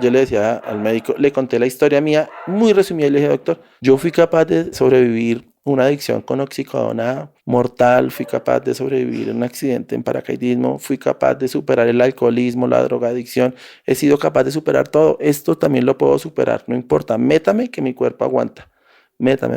Yo le decía al médico, le conté la historia mía muy resumida y le dije, doctor, yo fui capaz de sobrevivir una adicción con oxicodona mortal, fui capaz de sobrevivir un accidente en paracaidismo, fui capaz de superar el alcoholismo, la drogadicción, he sido capaz de superar todo, esto también lo puedo superar, no importa, métame que mi cuerpo aguanta, métame.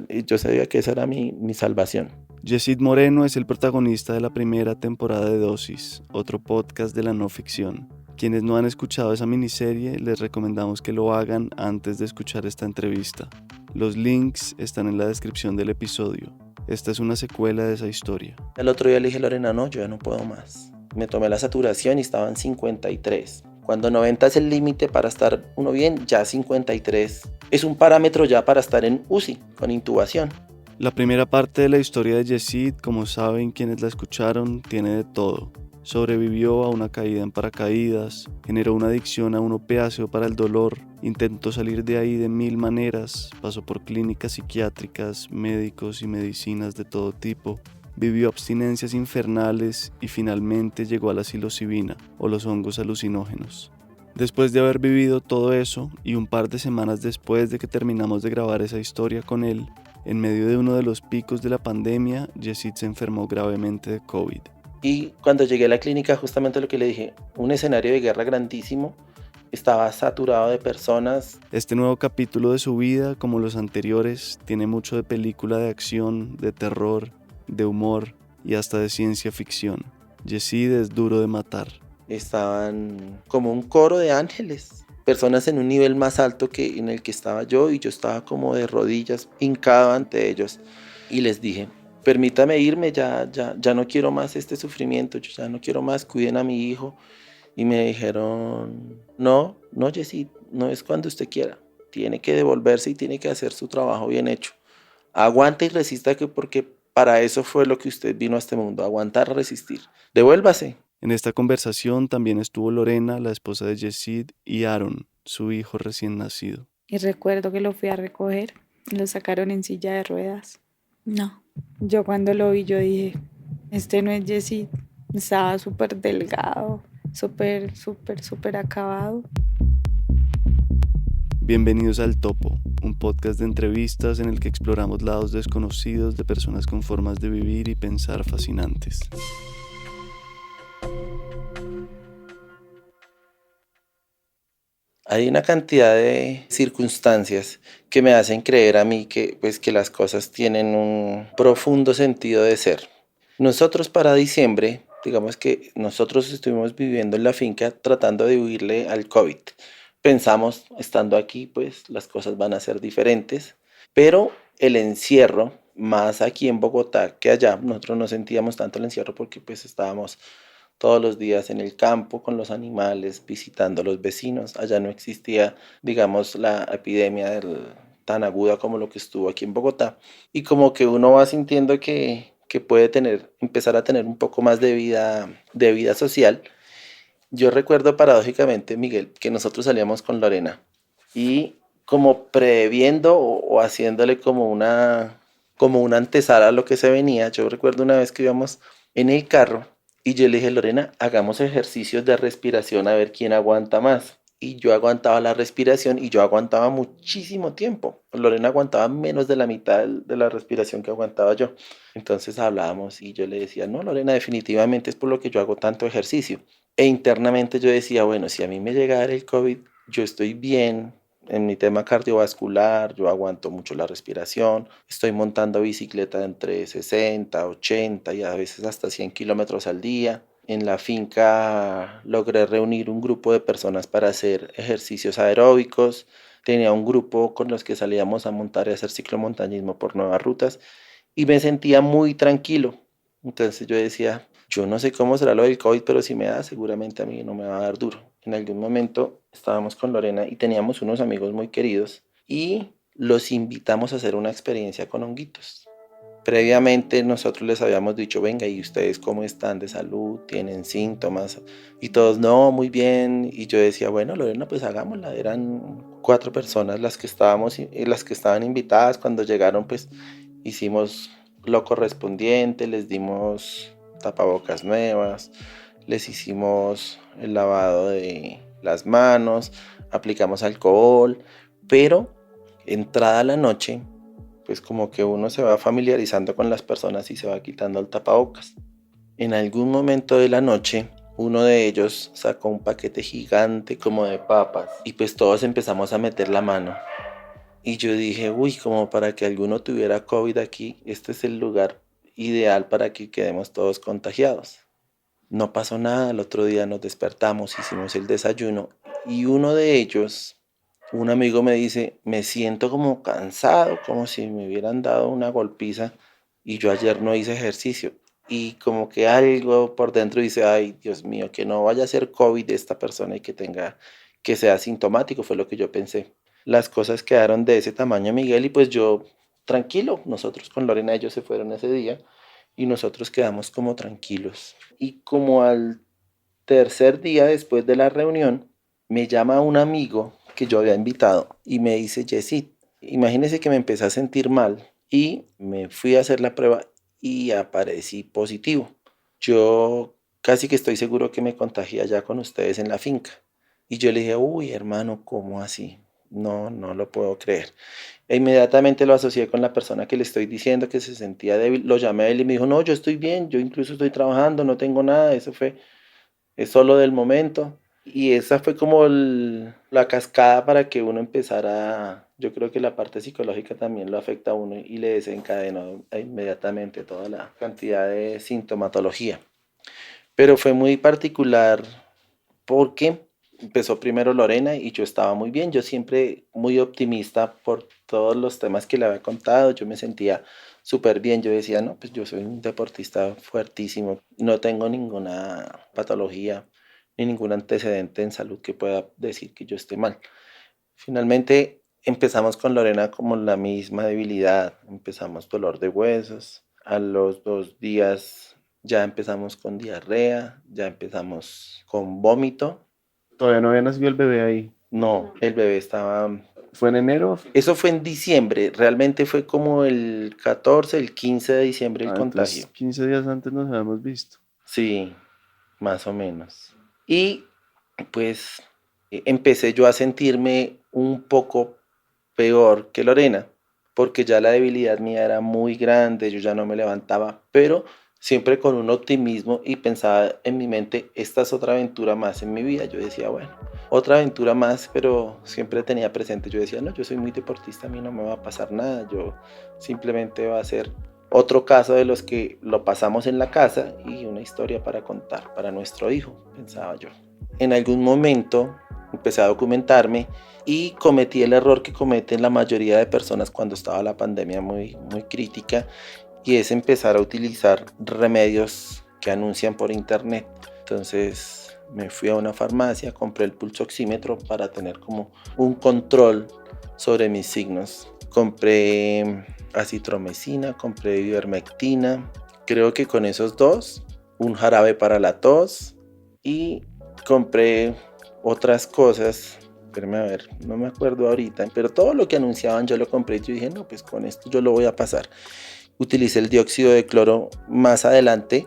Y yo sabía que esa era mi salvación. Yesid Moreno es el protagonista de la primera temporada de Dosis, otro podcast de la no ficción. Quienes no han escuchado esa miniserie, les recomendamos que lo hagan antes de escuchar esta entrevista. Los links están en la descripción del episodio. Esta es una secuela de esa historia. El otro día le dije a Lorena, no, yo ya no puedo más. Me tomé la saturación y estaba en 53. Cuando 90 es el límite para estar uno bien, ya 53 es un parámetro ya para estar en UCI, con intubación. La primera parte de la historia de Yesid, como saben quienes la escucharon, tiene de todo. Sobrevivió a una caída en paracaídas, generó una adicción a un opiáceo para el dolor, intentó salir de ahí de 1000 maneras, pasó por clínicas psiquiátricas, médicos y medicinas de todo tipo, vivió abstinencias infernales y finalmente llegó a la psilocibina o los hongos alucinógenos. Después de haber vivido todo eso y un par de semanas después de que terminamos de grabar esa historia con él, en medio de uno de los picos de la pandemia, Yesid se enfermó gravemente de COVID. Y cuando llegué a la clínica, justamente lo que le dije, un escenario de guerra grandísimo, estaba saturado de personas. Este nuevo capítulo de su vida, como los anteriores, tiene mucho de película de acción, de terror, de humor y hasta de ciencia ficción. Yesid es duro de matar. Estaban como un coro de ángeles, personas en un nivel más alto que en el que estaba yo, y yo estaba como de rodillas, hincado ante ellos, y les dije, permítame irme, ya no quiero más este sufrimiento, yo ya no quiero más, cuiden a mi hijo. Y me dijeron, no, Yesid, no es cuando usted quiera, tiene que devolverse y tiene que hacer su trabajo bien hecho. Aguante y resista, que porque para eso fue lo que usted vino a este mundo, aguantar, resistir. Devuélvase. En esta conversación también estuvo Lorena, la esposa de Yesid, y Aaron, su hijo recién nacido. Y recuerdo que lo fui a recoger, lo sacaron en silla de ruedas. No, yo cuando lo vi yo dije, este no es Yesid, estaba súper delgado, súper acabado. Bienvenidos al Topo, un podcast de entrevistas en el que exploramos lados desconocidos de personas con formas de vivir y pensar fascinantes. Hay una cantidad de circunstancias que me hacen creer a mí que, pues, que las cosas tienen un profundo sentido de ser. Nosotros para diciembre, digamos que nosotros estuvimos viviendo en la finca tratando de huirle al COVID. Pensamos, estando aquí, pues las cosas van a ser diferentes, pero el encierro, más aquí en Bogotá que allá, nosotros no sentíamos tanto el encierro porque pues estábamos todos los días en el campo con los animales, visitando a los vecinos. Allá no existía, digamos, la epidemia tan aguda como lo que estuvo aquí en Bogotá. Y como que uno va sintiendo que puede empezar a tener un poco más de vida social. Yo recuerdo paradójicamente, Miguel, que nosotros salíamos con Lorena y como previendo o haciéndole como una antesala a lo que se venía. Yo recuerdo una vez que íbamos en el carro y yo le dije, Lorena, hagamos ejercicios de respiración a ver quién aguanta más. Y yo aguantaba la respiración y yo aguantaba muchísimo tiempo. Lorena aguantaba menos de la mitad de la respiración que aguantaba yo. Entonces hablábamos y yo le decía, no, Lorena, definitivamente es por lo que yo hago tanto ejercicio. E internamente yo decía, bueno, si a mí me llega a dar el COVID, yo estoy bien en mi tema cardiovascular, yo aguanto mucho la respiración, estoy montando bicicleta entre 60, 80 y a veces hasta 100 kilómetros al día. En la finca logré reunir un grupo de personas para hacer ejercicios aeróbicos. Tenía un grupo con los que salíamos a montar y hacer ciclomontañismo por nuevas rutas y me sentía muy tranquilo. Entonces yo decía, yo no sé cómo será lo del COVID, pero si me da, seguramente a mí no me va a dar duro. En algún momento estábamos con Lorena y teníamos unos amigos muy queridos y los invitamos a hacer una experiencia con honguitos. Previamente nosotros les habíamos dicho, venga, ¿y ustedes cómo están de salud? ¿Tienen síntomas? Y todos, no, muy bien. Y yo decía, bueno, Lorena, pues hagámosla. Eran 4 personas las que estaban invitadas. Cuando llegaron, pues hicimos lo correspondiente, les dimos tapabocas nuevas, les hicimos el lavado las manos, aplicamos alcohol, pero entrada la noche, pues como que uno se va familiarizando con las personas y se va quitando el tapabocas. En algún momento de la noche, uno de ellos sacó un paquete gigante como de papas y pues todos empezamos a meter la mano. Y yo dije, uy, como para que alguno tuviera COVID aquí, este es el lugar ideal para que quedemos todos contagiados. No pasó nada, el otro día nos despertamos, hicimos el desayuno y uno de ellos, un amigo me dice, me siento como cansado, como si me hubieran dado una golpiza y yo ayer no hice ejercicio. Y como que algo por dentro dice, ay, Dios mío, que no vaya a ser COVID esta persona y que sea sintomático, fue lo que yo pensé. Las cosas quedaron de ese tamaño, Miguel, y pues yo tranquilo, nosotros con Lorena, ellos se fueron ese día y nosotros quedamos como tranquilos. Y como al tercer día después de la reunión, me llama un amigo que yo había invitado y me dice, Jessy, imagínese que me empecé a sentir mal y me fui a hacer la prueba y aparecí positivo. Yo casi que estoy seguro que me contagié allá con ustedes en la finca. Y yo le dije, uy, hermano, ¿cómo así? No, no lo puedo creer. E inmediatamente lo asocié con la persona que le estoy diciendo que se sentía débil. Lo llamé a él y me dijo, no, yo estoy bien, yo incluso estoy trabajando, no tengo nada, es solo del momento. Y esa fue como la cascada para que uno empezara, yo creo que la parte psicológica también lo afecta a uno y le desencadenó inmediatamente toda la cantidad de sintomatología. Pero fue muy particular porque empezó primero Lorena y yo estaba muy bien, yo siempre muy optimista por todos los temas que le había contado, yo me sentía súper bien, yo decía, no, pues yo soy un deportista fuertísimo, no tengo ninguna patología ni ningún antecedente en salud que pueda decir que yo esté mal. Finalmente empezamos con Lorena como la misma debilidad, empezamos dolor de huesos, a los 2 días ya empezamos con diarrea, ya empezamos con vómito. Todavía no había nacido el bebé ahí. No, el bebé estaba... ¿Fue en enero? Eso fue en diciembre, realmente fue como el 14, el 15 de diciembre el Entonces contagio. 15 días antes nos habíamos visto. Sí, más o menos. Y pues empecé yo a sentirme un poco peor que Lorena, porque ya la debilidad mía era muy grande, yo ya no me levantaba, pero siempre con un optimismo y pensaba en mi mente, esta es otra aventura más en mi vida. Yo decía, bueno, otra aventura más, pero siempre tenía presente, yo decía, no, yo soy muy deportista, a mí no me va a pasar nada, yo simplemente va a ser otro caso de los que lo pasamos en la casa y una historia para contar para nuestro hijo, pensaba yo. En algún momento empecé a documentarme y cometí el error que cometen la mayoría de personas cuando estaba la pandemia muy crítica, y es empezar a utilizar remedios que anuncian por internet. Entonces me fui a una farmacia, compré el pulso oxímetro para tener como un control sobre mis signos. Compré acitromicina, compré ivermectina, creo que con esos dos, un jarabe para la tos y compré otras cosas. Espérame a ver, no me acuerdo ahorita, pero todo lo que anunciaban yo lo compré y yo dije, no, pues con esto yo lo voy a pasar. Utilicé el dióxido de cloro más adelante,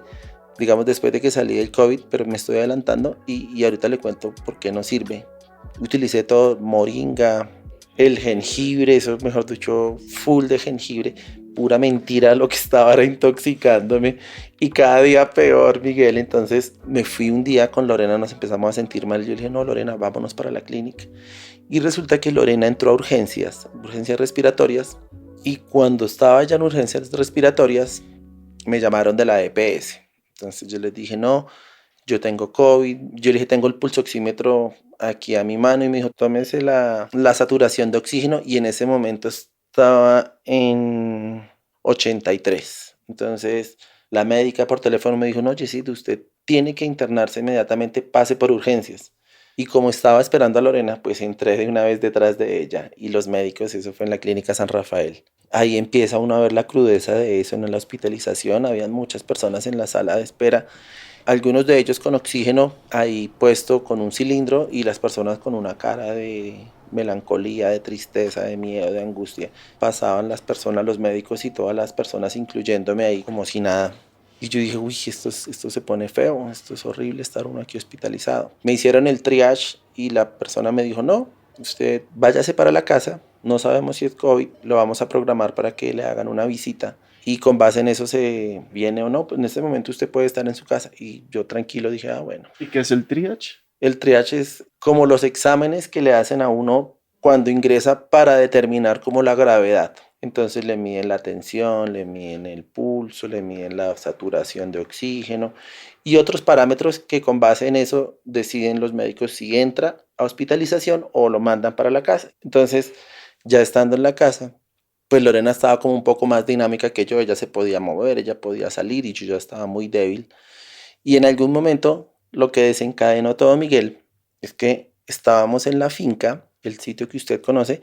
digamos después de que salí del COVID, pero me estoy adelantando y ahorita le cuento por qué no sirve. Utilicé todo, moringa, el jengibre, eso mejor dicho, full de jengibre, pura mentira, lo que estaba era intoxicándome y cada día peor, Miguel. Entonces me fui un día con Lorena, nos empezamos a sentir mal. Yo le dije, no, Lorena, vámonos para la clínica. Y resulta que Lorena entró a urgencias respiratorias. Y cuando estaba ya en urgencias respiratorias, me llamaron de la EPS. Entonces yo les dije, no, yo tengo COVID. Yo le dije, tengo el pulsoxímetro aquí a mi mano y me dijo, tómese la saturación de oxígeno y en ese momento estaba en 83. Entonces la médica por teléfono me dijo, no, Jessy, usted tiene que internarse inmediatamente, pase por urgencias. Y como estaba esperando a Lorena, pues entré de una vez detrás de ella y los médicos, eso fue en la clínica San Rafael. Ahí empieza uno a ver la crudeza de eso en la hospitalización. Habían muchas personas en la sala de espera, algunos de ellos con oxígeno ahí puesto con un cilindro y las personas con una cara de melancolía, de tristeza, de miedo, de angustia. Pasaban las personas, los médicos y todas las personas incluyéndome ahí como si nada. Y yo dije, uy, esto se pone feo, esto es horrible estar uno aquí hospitalizado. Me hicieron el triage y la persona me dijo, no, usted váyase para la casa, no sabemos si es COVID, lo vamos a programar para que le hagan una visita y con base en eso se viene o no, pues en este momento usted puede estar en su casa. Y yo tranquilo dije, ah, bueno. ¿Y qué es el triage? El triage es como los exámenes que le hacen a uno cuando ingresa para determinar como la gravedad. Entonces le miden la tensión, le miden el pulso, le miden la saturación de oxígeno y otros parámetros que con base en eso deciden los médicos si entra a hospitalización o lo mandan para la casa. Entonces, ya estando en la casa, pues Lorena estaba como un poco más dinámica que yo, ella se podía mover, ella podía salir y yo ya estaba muy débil. Y en algún momento lo que desencadenó todo, Miguel, es que estábamos en la finca, el sitio que usted conoce,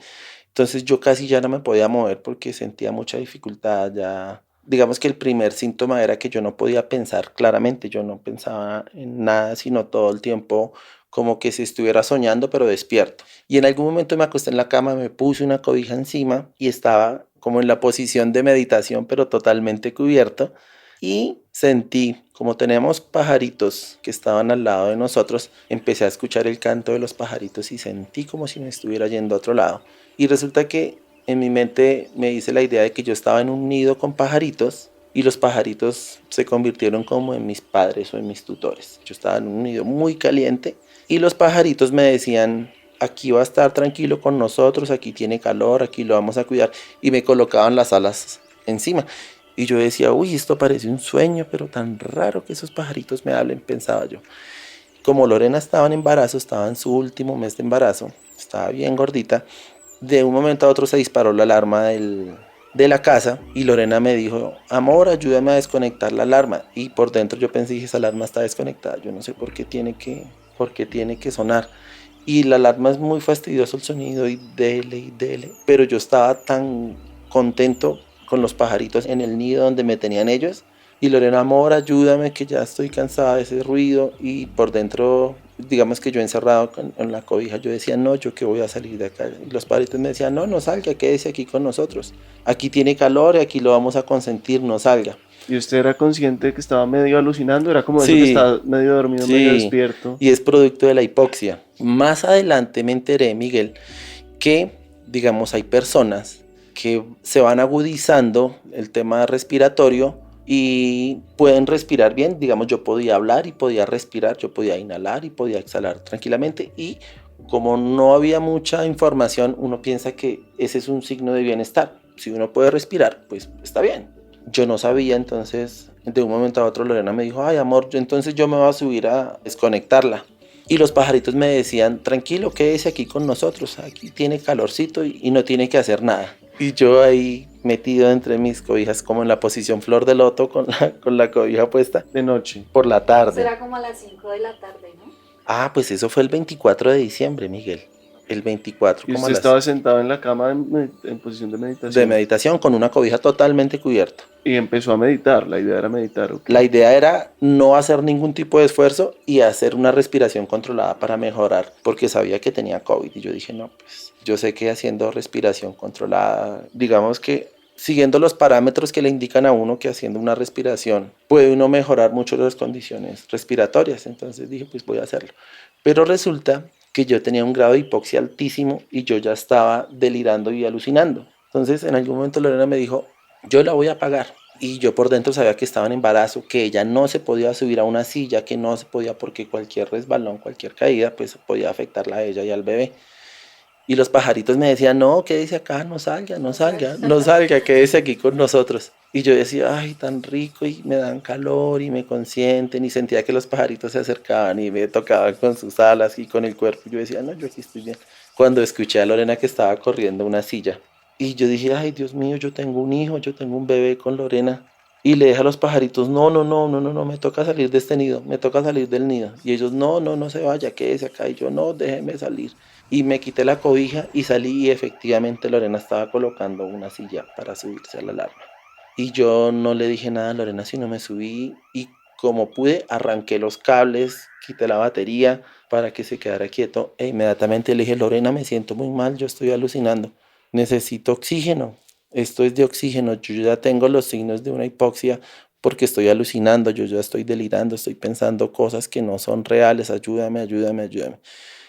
entonces yo casi ya no me podía mover porque sentía mucha dificultad, ya digamos que el primer síntoma era que yo no podía pensar claramente, yo no pensaba en nada, sino todo el tiempo como que si estuviera soñando pero despierto. Y en algún momento me acosté en la cama, me puse una cobija encima y estaba como en la posición de meditación pero totalmente cubierto y sentí, como teníamos pajaritos que estaban al lado de nosotros, empecé a escuchar el canto de los pajaritos y sentí como si me estuviera yendo a otro lado. Y resulta que en mi mente me hice la idea de que yo estaba en un nido con pajaritos y los pajaritos se convirtieron como en mis padres o en mis tutores. Yo estaba en un nido muy caliente y los pajaritos me decían, aquí va a estar tranquilo con nosotros, aquí tiene calor, aquí lo vamos a cuidar, y me colocaban las alas encima. Y yo decía, uy, esto parece un sueño, pero tan raro que esos pajaritos me hablen, pensaba yo. Como Lorena estaba en embarazo, estaba en su último mes de embarazo, estaba bien gordita, de un momento a otro se disparó la alarma de la casa y Lorena me dijo, amor, ayúdame a desconectar la alarma. Y por dentro yo pensé, dije, esa alarma está desconectada, yo no sé por qué tiene que sonar. Y la alarma es muy fastidioso el sonido y dele, pero yo estaba tan contento con los pajaritos en el nido donde me tenían ellos. Y Lorena, amor, ayúdame que ya estoy cansada de ese ruido. Y por dentro, digamos que yo encerrado en la cobija, yo decía, no, yo que voy a salir de acá. Y los pajaritos me decían, no, no salga, quédese aquí con nosotros. Aquí tiene calor y aquí lo vamos a consentir, no salga. ¿Y usted era consciente de que estaba medio alucinando? Era como eso que Sí, estaba medio dormido, medio sí, despierto. y es producto de la hipoxia. Más adelante me enteré, Miguel, que, digamos, hay personas que se van agudizando el tema respiratorio y pueden respirar bien. Digamos, yo podía hablar y podía respirar, yo podía inhalar y podía exhalar tranquilamente. Y como no había mucha información, uno piensa que ese es un signo de bienestar. Si uno puede respirar, pues está bien. Yo no sabía, entonces de un momento a otro Lorena me dijo, ay amor, entonces yo me voy a subir a desconectarla. Y los pajaritos me decían, tranquilo, quédese aquí con nosotros, aquí tiene calorcito y no tiene que hacer nada. Y yo ahí metido entre mis cobijas como en la posición flor de loto con la cobija puesta. De noche. Por la tarde. Será como a las 5 de la tarde, ¿no? Ah, pues eso fue el 24 de diciembre, Miguel. El 24 Y como usted estaba sentado en la cama en posición de meditación. de meditación con una cobija totalmente cubierta. Y empezó a meditar, la idea era meditar. ¿Okay? La idea era no hacer ningún tipo de esfuerzo y hacer una respiración controlada para mejorar, porque sabía que tenía COVID. Y yo dije, no, pues yo sé que haciendo respiración controlada, digamos que siguiendo los parámetros que le indican a uno que haciendo una respiración puede uno mejorar mucho las condiciones respiratorias. Entonces dije, pues voy a hacerlo. Pero resulta que yo tenía un grado de hipoxia altísimo y yo ya estaba delirando y alucinando. Entonces en algún momento Lorena me dijo, yo la voy a pagar. Y yo por dentro sabía que estaba en embarazo, que ella no se podía subir a una silla, que no se podía porque cualquier resbalón, cualquier caída, pues podía afectarla a ella y al bebé. Y los pajaritos me decían, no, quédese acá, no salga, no salga, no salga, quédese aquí con nosotros. Y yo decía, ay, tan rico, y me dan calor, y me consienten, y sentía que los pajaritos se acercaban y me tocaban con sus alas y con el cuerpo. Yo decía, no, yo aquí estoy bien. Cuando escuché a Lorena que estaba corriendo una silla, y yo dije, ay, Dios mío, yo tengo un hijo, yo tengo un bebé con Lorena. Y le dije a los pajaritos, no, no, no, no, no, no, me toca salir de este nido, me toca salir del nido. Y ellos, no, no, no se vaya, quédese acá. Y yo, no, déjeme salir. Y me quité la cobija y salí y efectivamente Lorena estaba colocando una silla para subirse a la alarma. Y yo no le dije nada a Lorena, sino me subí y como pude arranqué los cables, quité la batería para que se quedara quieto e inmediatamente le dije, Lorena, me siento muy mal, yo estoy alucinando, necesito oxígeno, esto es de oxígeno, yo ya tengo los signos de una hipoxia porque estoy alucinando, yo ya estoy delirando, estoy pensando cosas que no son reales, ayúdame, ayúdame, ayúdame.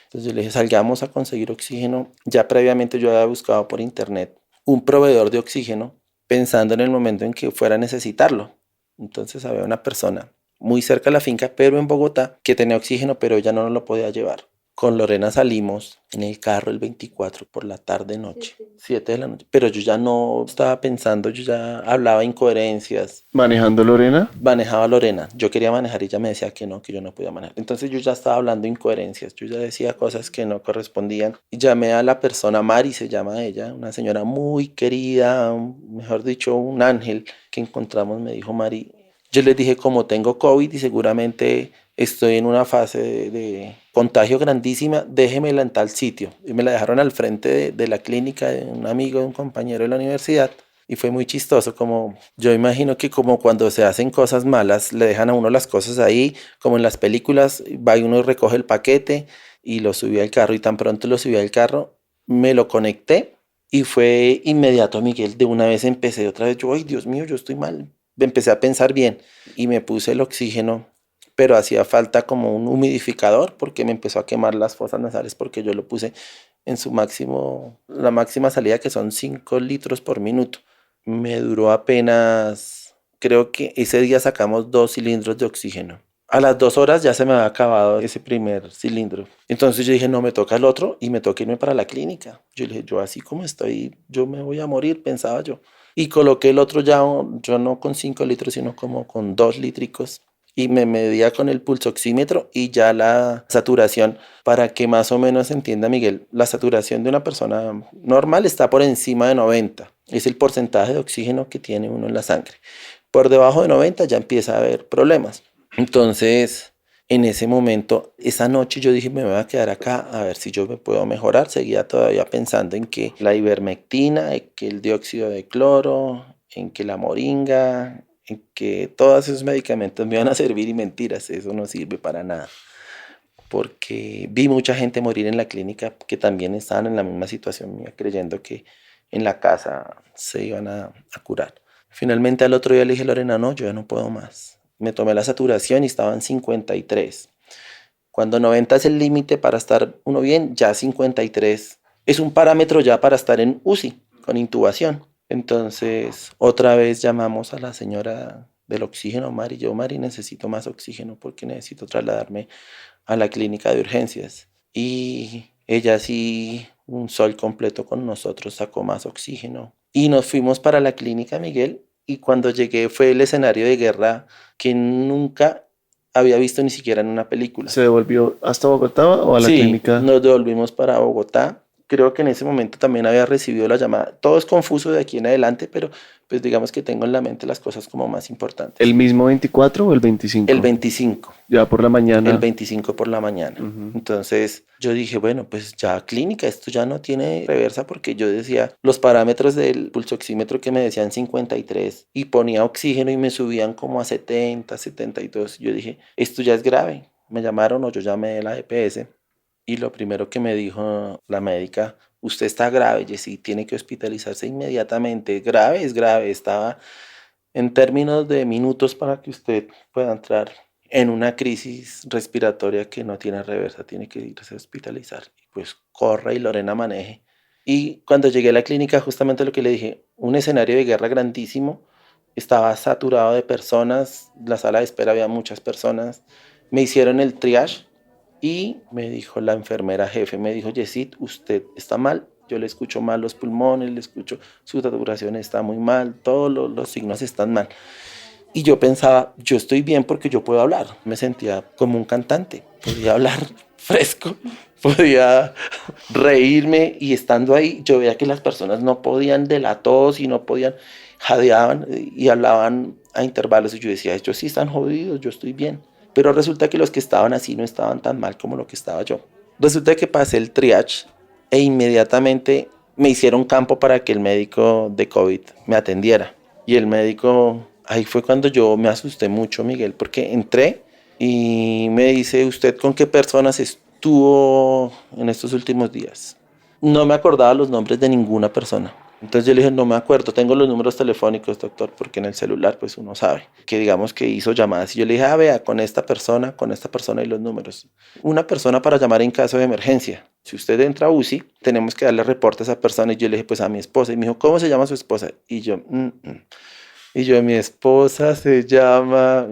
Entonces yo le dije, salgamos a conseguir oxígeno. Ya previamente yo había buscado por internet un proveedor de oxígeno pensando en el momento en que fuera a necesitarlo. Entonces había una persona muy cerca de la finca, pero en Bogotá, que tenía oxígeno, pero ella no nos lo podía llevar. Con Lorena salimos en el carro el 24 por la tarde noche, 7 de la noche, pero yo ya no estaba pensando, yo ya hablaba incoherencias. ¿Manejando Lorena? Manejaba Lorena, yo quería manejar y ella me decía que no, que yo no podía manejar. Entonces yo ya estaba hablando incoherencias, yo ya decía cosas que no correspondían. Y llamé a la persona, Mari se llama ella, una señora muy querida, mejor dicho, un ángel que encontramos, me dijo Mari. Yo les dije, como tengo COVID y seguramente estoy en una fase de contagio grandísima, déjemela en tal sitio. Y me la dejaron al frente de la clínica de un amigo, de un compañero de la universidad. Y fue muy chistoso, como yo imagino que como cuando se hacen cosas malas, le dejan a uno las cosas ahí, como en las películas, va y uno recoge el paquete y lo subí al carro. Y tan pronto lo subí al carro, me lo conecté y fue inmediato, Miguel. De una vez empecé otra vez, yo, ay Dios mío, yo estoy mal. Empecé a pensar bien y me puse el oxígeno, pero hacía falta como un humidificador porque me empezó a quemar las fosas nasales porque yo lo puse en su máximo, la máxima salida, que son 5 litros por minuto. Me duró apenas, creo que ese día sacamos 2 cilindros de oxígeno. A las 2 horas ya se me había acabado ese primer cilindro. Entonces yo dije, no, me toca el otro y me toca irme para la clínica. Yo le dije, yo así como estoy, yo me voy a morir, pensaba yo. Y coloqué el otro ya, yo no con 5 litros, sino como con 2 lítricos. Y me medía con el pulsoxímetro y ya la saturación, para que más o menos entienda Miguel, la saturación de una persona normal está por encima de 90. Es el porcentaje de oxígeno que tiene uno en la sangre. Por debajo de 90 ya empieza a haber problemas. Entonces, en ese momento, esa noche yo dije, me voy a quedar acá a ver si yo me puedo mejorar. Seguía todavía pensando en que la ivermectina, en que el dióxido de cloro, en que la moringa, en que todos esos medicamentos me iban a servir, y mentiras, eso no sirve para nada. Porque vi mucha gente morir en la clínica que también estaban en la misma situación mía, creyendo que en la casa se iban a curar. Finalmente al otro día le dije, Lorena, no, yo ya no puedo más. Me tomé la saturación y estaba en 53. Cuando 90 es el límite para estar uno bien, ya 53 es un parámetro ya para estar en UCI, con intubación. Entonces, otra vez llamamos a la señora del oxígeno, Mari. Yo, Mari, necesito más oxígeno porque necesito trasladarme a la clínica de urgencias. Y ella sí, un sol completo con nosotros, sacó más oxígeno. Y nos fuimos para la clínica, Miguel. Y cuando llegué fue el escenario de guerra que nunca había visto ni siquiera en una película. ¿Se devolvió hasta Bogotá o a la clínica? Sí, nos devolvimos para Bogotá. Creo que en ese momento también había recibido la llamada. Todo es confuso de aquí en adelante, pero pues digamos que tengo en la mente las cosas como más importantes. ¿El mismo 24 o el 25? El 25. Ya por la mañana. El 25 por la mañana. Entonces yo dije, bueno, pues ya clínica, esto ya no tiene reversa, porque yo decía, los parámetros del pulsoxímetro que me decían 53 y ponía oxígeno y me subían como a 70, 72. Yo dije, esto ya es grave. Me llamaron o yo llamé a la EPS. Y lo primero que me dijo la médica, usted está grave, Jessy, tiene que hospitalizarse inmediatamente. Grave, es grave. Estaba en términos de minutos para que usted pueda entrar en una crisis respiratoria que no tiene reversa, tiene que irse a hospitalizar. Y pues corra y Lorena maneje. Y cuando llegué a la clínica, justamente lo que le dije, un escenario de guerra grandísimo, estaba saturado de personas, la sala de espera había muchas personas, me hicieron el triage. Y me dijo la enfermera jefe, me dijo, Yesid, usted está mal, yo le escucho mal los pulmones, le escucho, su saturación está muy mal, todos los signos están mal. Y yo pensaba, yo estoy bien porque yo puedo hablar. Me sentía como un cantante, podía hablar fresco, podía reírme, y estando ahí yo veía que las personas no podían de la tos y no podían, jadeaban y hablaban a intervalos, y yo decía, ellos sí están jodidos, yo estoy bien. Pero resulta que los que estaban así no estaban tan mal como lo que estaba yo. Resulta que pasé el triage e inmediatamente me hicieron campo para que el médico de COVID me atendiera. Y el médico, ahí fue cuando yo me asusté mucho, Miguel, porque entré y me dice, ¿usted con qué personas estuvo en estos últimos días? No me acordaba los nombres de ninguna persona. Entonces yo le dije, no me acuerdo, tengo los números telefónicos, doctor, porque en el celular pues uno sabe que digamos que hizo llamadas. Y yo le dije, vea, con esta persona y los números. Una persona para llamar en caso de emergencia. Si usted entra a UCI, tenemos que darle reporte a esa persona. Y yo le dije, pues a mi esposa. Y me dijo, ¿cómo se llama su esposa? Y yo, mi esposa se llama.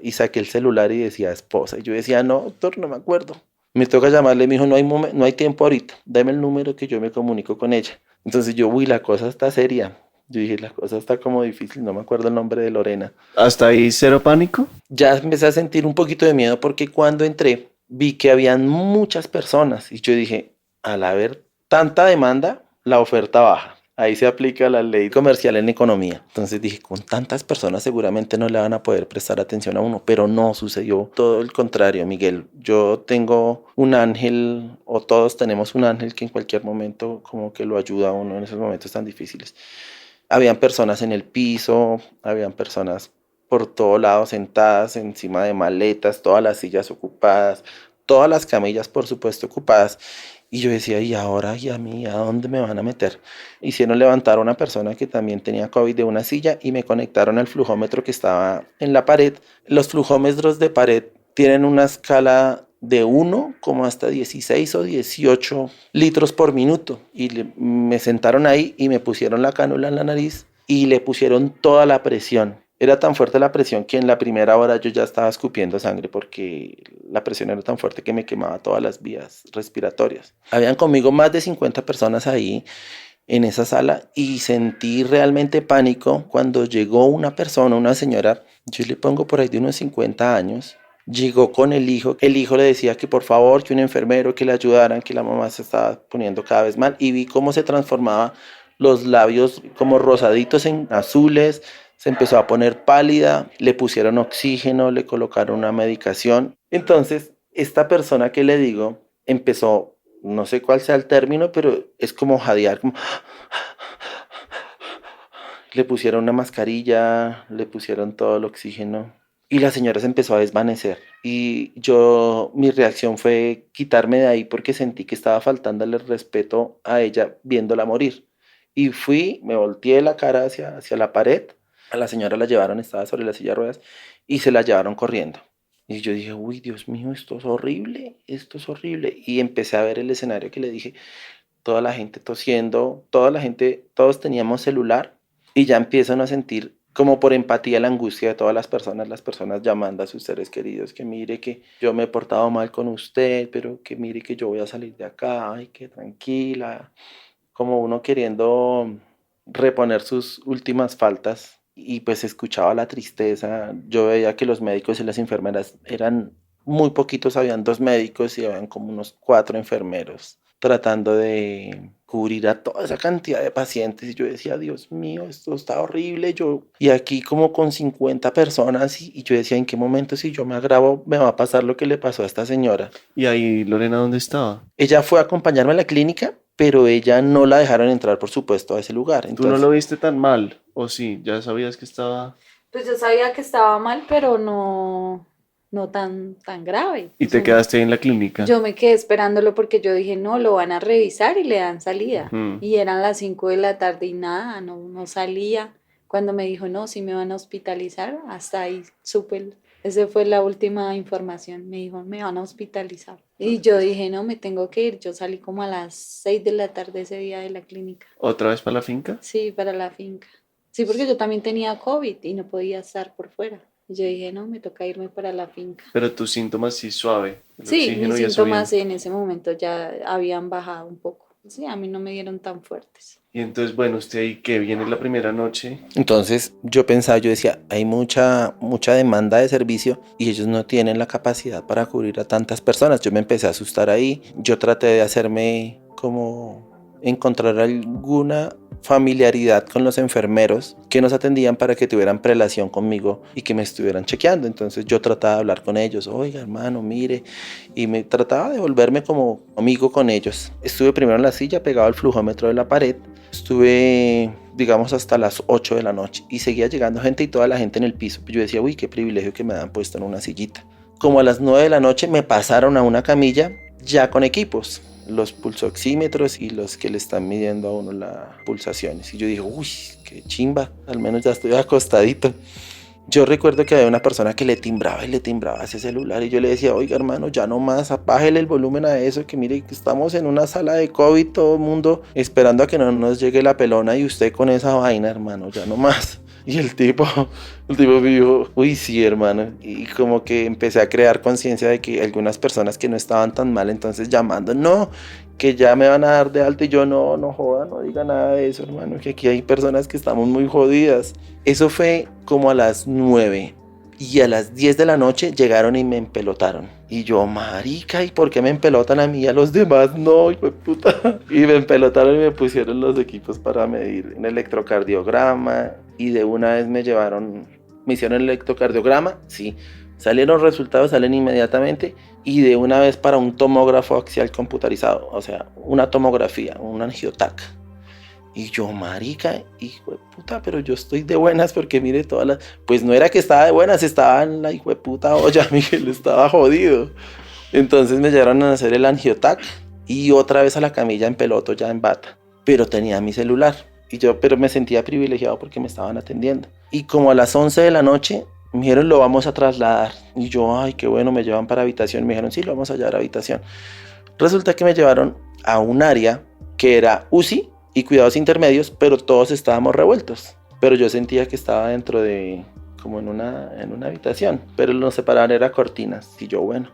Y saqué el celular y decía esposa. Y yo decía, no, doctor, no me acuerdo. Me toca llamarle, me dijo, no hay tiempo ahorita, dame el número que yo me comunico con ella. Entonces yo, la cosa está seria. Yo dije, la cosa está como difícil, no me acuerdo el nombre de Lorena. ¿Hasta ahí cero pánico? Ya empecé a sentir un poquito de miedo porque cuando entré vi que habían muchas personas y yo dije, al haber tanta demanda, la oferta baja. Ahí se aplica la ley comercial en economía. Entonces dije, con tantas personas seguramente no le van a poder prestar atención a uno, pero no sucedió. Todo el contrario, Miguel. Yo tengo un ángel, o todos tenemos un ángel que en cualquier momento como que lo ayuda a uno en esos momentos tan difíciles. Habían personas en el piso, habían personas por todo lado sentadas encima de maletas, todas las sillas ocupadas, todas las camillas por supuesto ocupadas. Y yo decía, ¿y ahora? ¿Y a mí? ¿A dónde me van a meter? Hicieron levantar a una persona que también tenía COVID de una silla y me conectaron al flujómetro que estaba en la pared. Los flujómetros de pared tienen una escala de 1 como hasta 16 o 18 litros por minuto. Y me sentaron ahí y me pusieron la cánula en la nariz y le pusieron toda la presión. Era tan fuerte la presión que en la primera hora yo ya estaba escupiendo sangre porque la presión era tan fuerte que me quemaba todas las vías respiratorias. Habían conmigo más de 50 personas ahí en esa sala y sentí realmente pánico cuando llegó una persona, una señora, yo le pongo por ahí de unos 50 años, llegó con el hijo le decía que por favor, que un enfermero, que le ayudaran, que la mamá se estaba poniendo cada vez mal y vi cómo se transformaba los labios como rosaditos en azules. Se empezó a poner pálida, le pusieron oxígeno, le colocaron una medicación. Entonces, esta persona que le digo empezó, no sé cuál sea el término, pero es como jadear, como... Le pusieron una mascarilla, le pusieron todo el oxígeno y la señora se empezó a desvanecer. Y mi reacción fue quitarme de ahí porque sentí que estaba faltándole el respeto a ella viéndola morir. Y me volteé la cara hacia la pared. A la señora la llevaron, estaba sobre la silla de ruedas y se la llevaron corriendo. Y yo dije, uy, Dios mío, esto es horrible. Y empecé a ver el escenario que le dije, toda la gente tosiendo, todos teníamos celular y ya empiezan a sentir como por empatía la angustia de todas las personas llamando a sus seres queridos, que mire que yo me he portado mal con usted, pero que mire que yo voy a salir de acá, ay, que tranquila, como uno queriendo reponer sus últimas faltas. Y pues escuchaba la tristeza, yo veía que los médicos y las enfermeras eran muy poquitos, habían 2 médicos y habían como unos 4 enfermeros tratando de cubrir a toda esa cantidad de pacientes y yo decía, Dios mío, esto está horrible, y aquí como con 50 personas y yo decía, ¿en qué momento si yo me agravo me va a pasar lo que le pasó a esta señora? ¿Y ahí Lorena dónde estaba? Ella fue a acompañarme a la clínica, pero ella no la dejaron entrar, por supuesto, a ese lugar. Entonces, ¿tú no lo viste tan mal? ¿O sí? ¿Ya sabías que estaba...? Pues yo sabía que estaba mal, pero no tan grave. ¿Y te quedaste ahí en la clínica? Yo me quedé esperándolo porque yo dije, no, lo van a revisar y le dan salida. Mm. Y eran las 5 de la tarde y nada, no salía. Cuando me dijo, no, sí me van a hospitalizar, hasta ahí supe. Esa fue la última información. Me dijo, me van a hospitalizar. Y yo dije, no, me tengo que ir. Yo salí como a las 6 de la tarde ese día de la clínica. ¿Otra vez para la finca? Sí, para la finca. Sí, porque yo también tenía COVID y no podía estar por fuera. Y yo dije, no, me toca irme para la finca. Pero tus síntomas sí suave. Sí, mis síntomas en ese momento ya habían bajado un poco. Sí, a mí no me dieron tan fuertes. Y entonces, bueno, usted ahí que viene la primera noche. Entonces yo decía, hay mucha demanda de servicio y ellos no tienen la capacidad para cubrir a tantas personas. Yo me empecé a asustar ahí. Yo traté de hacerme como encontrar alguna familiaridad con los enfermeros que nos atendían para que tuvieran prelación conmigo y que me estuvieran chequeando. Entonces yo trataba de hablar con ellos, oiga hermano, mire, y me trataba de volverme como amigo con ellos. Estuve primero en la silla pegado al flujómetro de la pared, estuve digamos hasta las 8 de la noche y seguía llegando gente y toda la gente en el piso. Yo decía, uy, qué privilegio que me dan puesto en una sillita. Como a las 9 de la noche me pasaron a una camilla ya con equipos, los pulsoxímetros y los que le están midiendo a uno las pulsaciones. Y yo dije, uy, qué chimba, al menos ya estoy acostadito. Yo recuerdo que había una persona que le timbraba ese celular y yo le decía, oiga hermano, ya no más, apájele el volumen a eso, que mire que estamos en una sala de COVID, todo el mundo esperando a que no nos llegue la pelona y usted con esa vaina, hermano, ya no más. Y el tipo me dijo, uy sí hermano, y como que empecé a crear conciencia de que algunas personas que no estaban tan mal, entonces llamando, no, que ya me van a dar de alta y yo no joda, no diga nada de eso hermano, que aquí hay personas que estamos muy jodidas. Eso fue como a las 9 y a las 10 de la noche llegaron y me empelotaron. Y yo, marica, ¿y por qué me empelotan a mí y a los demás? No, hijo de puta. Y me empelotaron y me pusieron los equipos para medir un electrocardiograma y de una vez me hicieron el electrocardiograma, sí. Salieron resultados, salen inmediatamente y de una vez para un tomógrafo axial computarizado, o sea, una tomografía, un angiotac. Y yo, marica, hijo de puta, pero yo estoy de buenas porque mire todas las... Pues no era que estaba de buenas, estaba en la hijo de puta olla, Miguel, estaba jodido. Entonces me llevaron a hacer el angiotac y otra vez a la camilla en peloto, ya en bata. Pero tenía mi celular. Pero me sentía privilegiado porque me estaban atendiendo. Y como a las 11 de la noche, me dijeron, lo vamos a trasladar. Y yo, ay, qué bueno, me llevan para habitación. Me dijeron, sí, lo vamos a llevar a habitación. Resulta que me llevaron a un área que era UCI y cuidados intermedios, pero todos estábamos revueltos. Pero yo sentía que estaba dentro de, como en una habitación, pero nos separaban era cortinas. Y yo, bueno,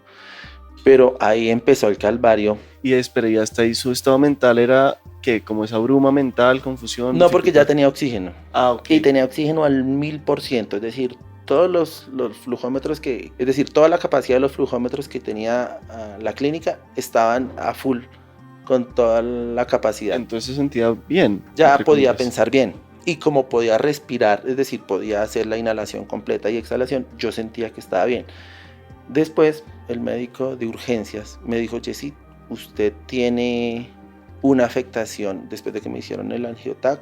pero ahí empezó el calvario. Y espera, y hasta ahí su estado mental era, ¿qué? ¿Como esa bruma mental, confusión? No, porque ya tenía oxígeno. Ah, ok. Y tenía oxígeno al 1000%, es decir, todos los flujómetros es decir, toda la capacidad de los flujómetros que tenía la clínica estaban a full, con toda la capacidad. Entonces se sentía bien. Ya podía pensar bien. Y como podía respirar, es decir, podía hacer la inhalación completa y exhalación, yo sentía que estaba bien. Después, el médico de urgencias me dijo, Jessy, usted tiene una afectación. Después de que me hicieron el angiotac,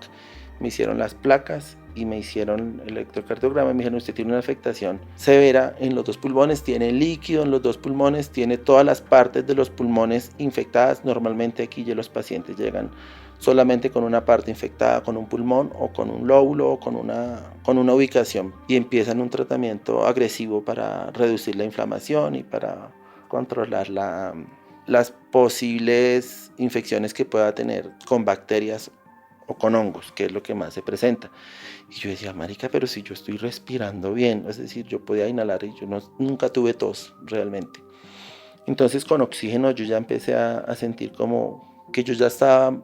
me hicieron las placas y me hicieron el electrocardiograma. Me dijeron, usted tiene una afectación severa en los dos pulmones, tiene líquido en los dos pulmones, tiene todas las partes de los pulmones infectadas. Normalmente aquí ya los pacientes llegan solamente con una parte infectada, con un pulmón o con un lóbulo o con una ubicación, y empiezan un tratamiento agresivo para reducir la inflamación y para controlar las posibles infecciones que pueda tener con bacterias o con hongos, que es lo que más se presenta. Y yo decía, marica, pero si yo estoy respirando bien, es decir, yo podía inhalar y yo nunca tuve tos realmente. Entonces con oxígeno yo ya empecé a sentir como que yo ya estaba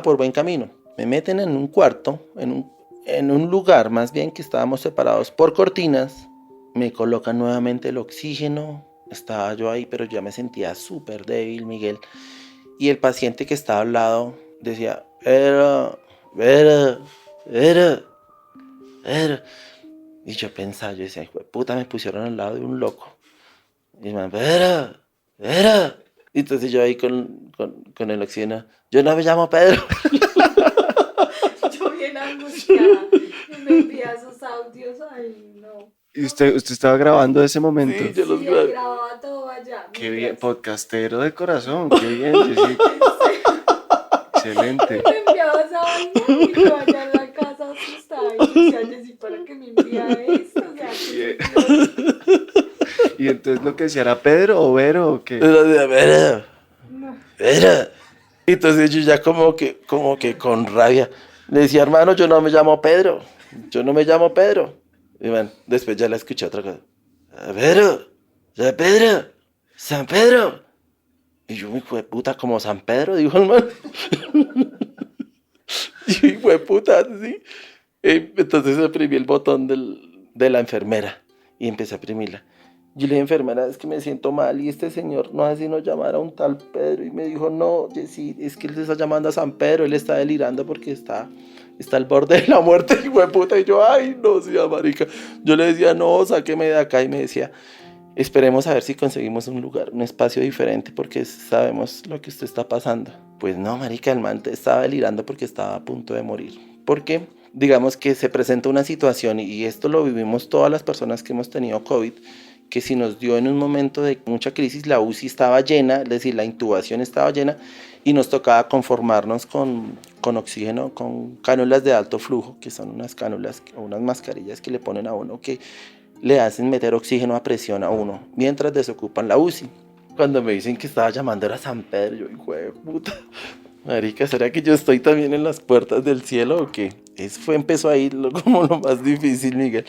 por buen camino. Me meten en un cuarto, en un lugar más bien que estábamos separados por cortinas, me colocan nuevamente el oxígeno, estaba yo ahí, pero ya me sentía súper débil, Miguel. Y el paciente que estaba al lado decía, Vera. Y yo pensaba, yo decía, puta, me pusieron al lado de un loco. Y me Vera. Y entonces yo ahí con el oxígeno, yo no me llamo Pedro. Yo bien angustiada y me envía esos audios, ay no. ¿Y usted estaba grabando ese momento? Sí, yo los Sí, grabé. grababa todo allá. Qué bien, podcastero de corazón, qué bien, Jessy. Excelente. Me enviaba esa vaina y yo allá en la casa asustada. Y yo decía, Jessy, ¿para qué me envía esto? O sea, que ¿Y entonces lo que decía era Pedro o Vero o qué? Vera. no. Y entonces yo ya como que con rabia le decía, hermano, yo no me llamo Pedro. Y bueno, después ya la escuché otra cosa. Pedro, San Pedro. Y yo, hijo de puta, como San Pedro, dijo el man. Y yo, hijo de puta, sí. Entonces oprimí el botón de la enfermera y empecé a oprimirla. Yo le dije, enfermera, es que me siento mal y este señor no hace sino llamar a un tal Pedro. Y me dijo, no, Jessy, es que él se está llamando a San Pedro, él está delirando porque está al borde de la muerte, hijo de puta. Y yo, ay, no, sí, marica. Yo le decía, no, sáqueme de acá. Y me decía, esperemos a ver si conseguimos un lugar, un espacio diferente, porque sabemos lo que usted está pasando. Pues no, marica, el man estaba delirando porque estaba a punto de morir. Porque, digamos que se presenta una situación, y esto lo vivimos todas las personas que hemos tenido COVID, que si nos dio en un momento de mucha crisis, la UCI estaba llena, es decir, la intubación estaba llena y nos tocaba conformarnos con oxígeno, con cánulas de alto flujo, que son unas cánulas o unas mascarillas que le ponen a uno que le hacen meter oxígeno a presión a uno mientras desocupan la UCI. Cuando me dicen que estaba llamando era San Pedro, yo, hijo de puta, marica, ¿será que yo estoy también en las puertas del cielo o qué? Empezó ahí como lo más difícil, Miguel.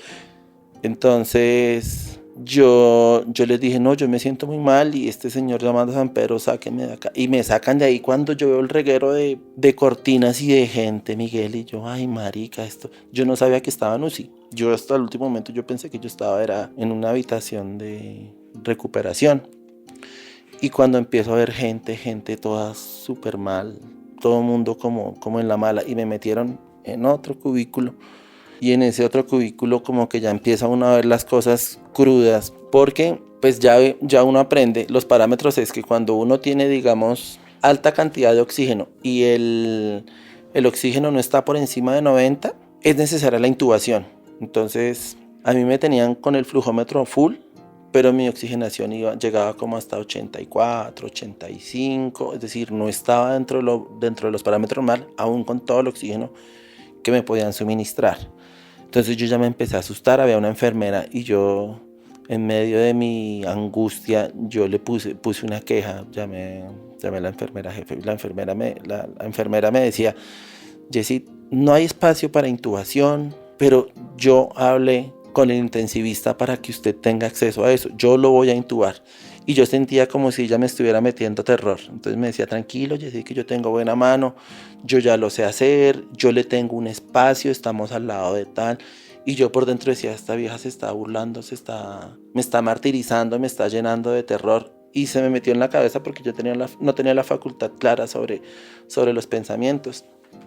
Entonces yo les dije, no, yo me siento muy mal y este señor llamando a San Pedro, sáquenme de acá. Y me sacan de ahí cuando yo veo el reguero de cortinas y de gente, Miguel, y yo, ay, marica, esto. Yo no sabía que estaba en UCI. Yo hasta el último momento yo pensé que yo era en una habitación de recuperación. Y cuando empiezo a ver gente toda súper mal, todo el mundo como en la mala, y me metieron en otro cubículo. Y en ese otro cubículo como que ya empieza uno a ver las cosas crudas, porque pues ya uno aprende, los parámetros es que cuando uno tiene, digamos, alta cantidad de oxígeno y el oxígeno no está por encima de 90, es necesaria la intubación. Entonces a mí me tenían con el flujómetro full, pero mi oxigenación llegaba como hasta 84, 85, es decir, no estaba dentro de los parámetros mal, aún con todo el oxígeno que me podían suministrar. Entonces yo ya me empecé a asustar, había una enfermera y yo en medio de mi angustia yo le puse una queja, llamé a la enfermera jefe, la enfermera me decía, Jessy, no hay espacio para intubación, pero yo hablé con el intensivista para que usted tenga acceso a eso, yo lo voy a intubar. Y yo sentía como si ella me estuviera metiendo terror. Entonces me decía, tranquilo, Jessy, que yo tengo buena mano, yo ya lo sé hacer, yo le tengo un espacio, estamos al lado de tal. Y yo por dentro decía, esta vieja se está burlando, me está martirizando, me está llenando de terror. Y se me metió en la cabeza porque yo no tenía la facultad clara sobre los pensamientos.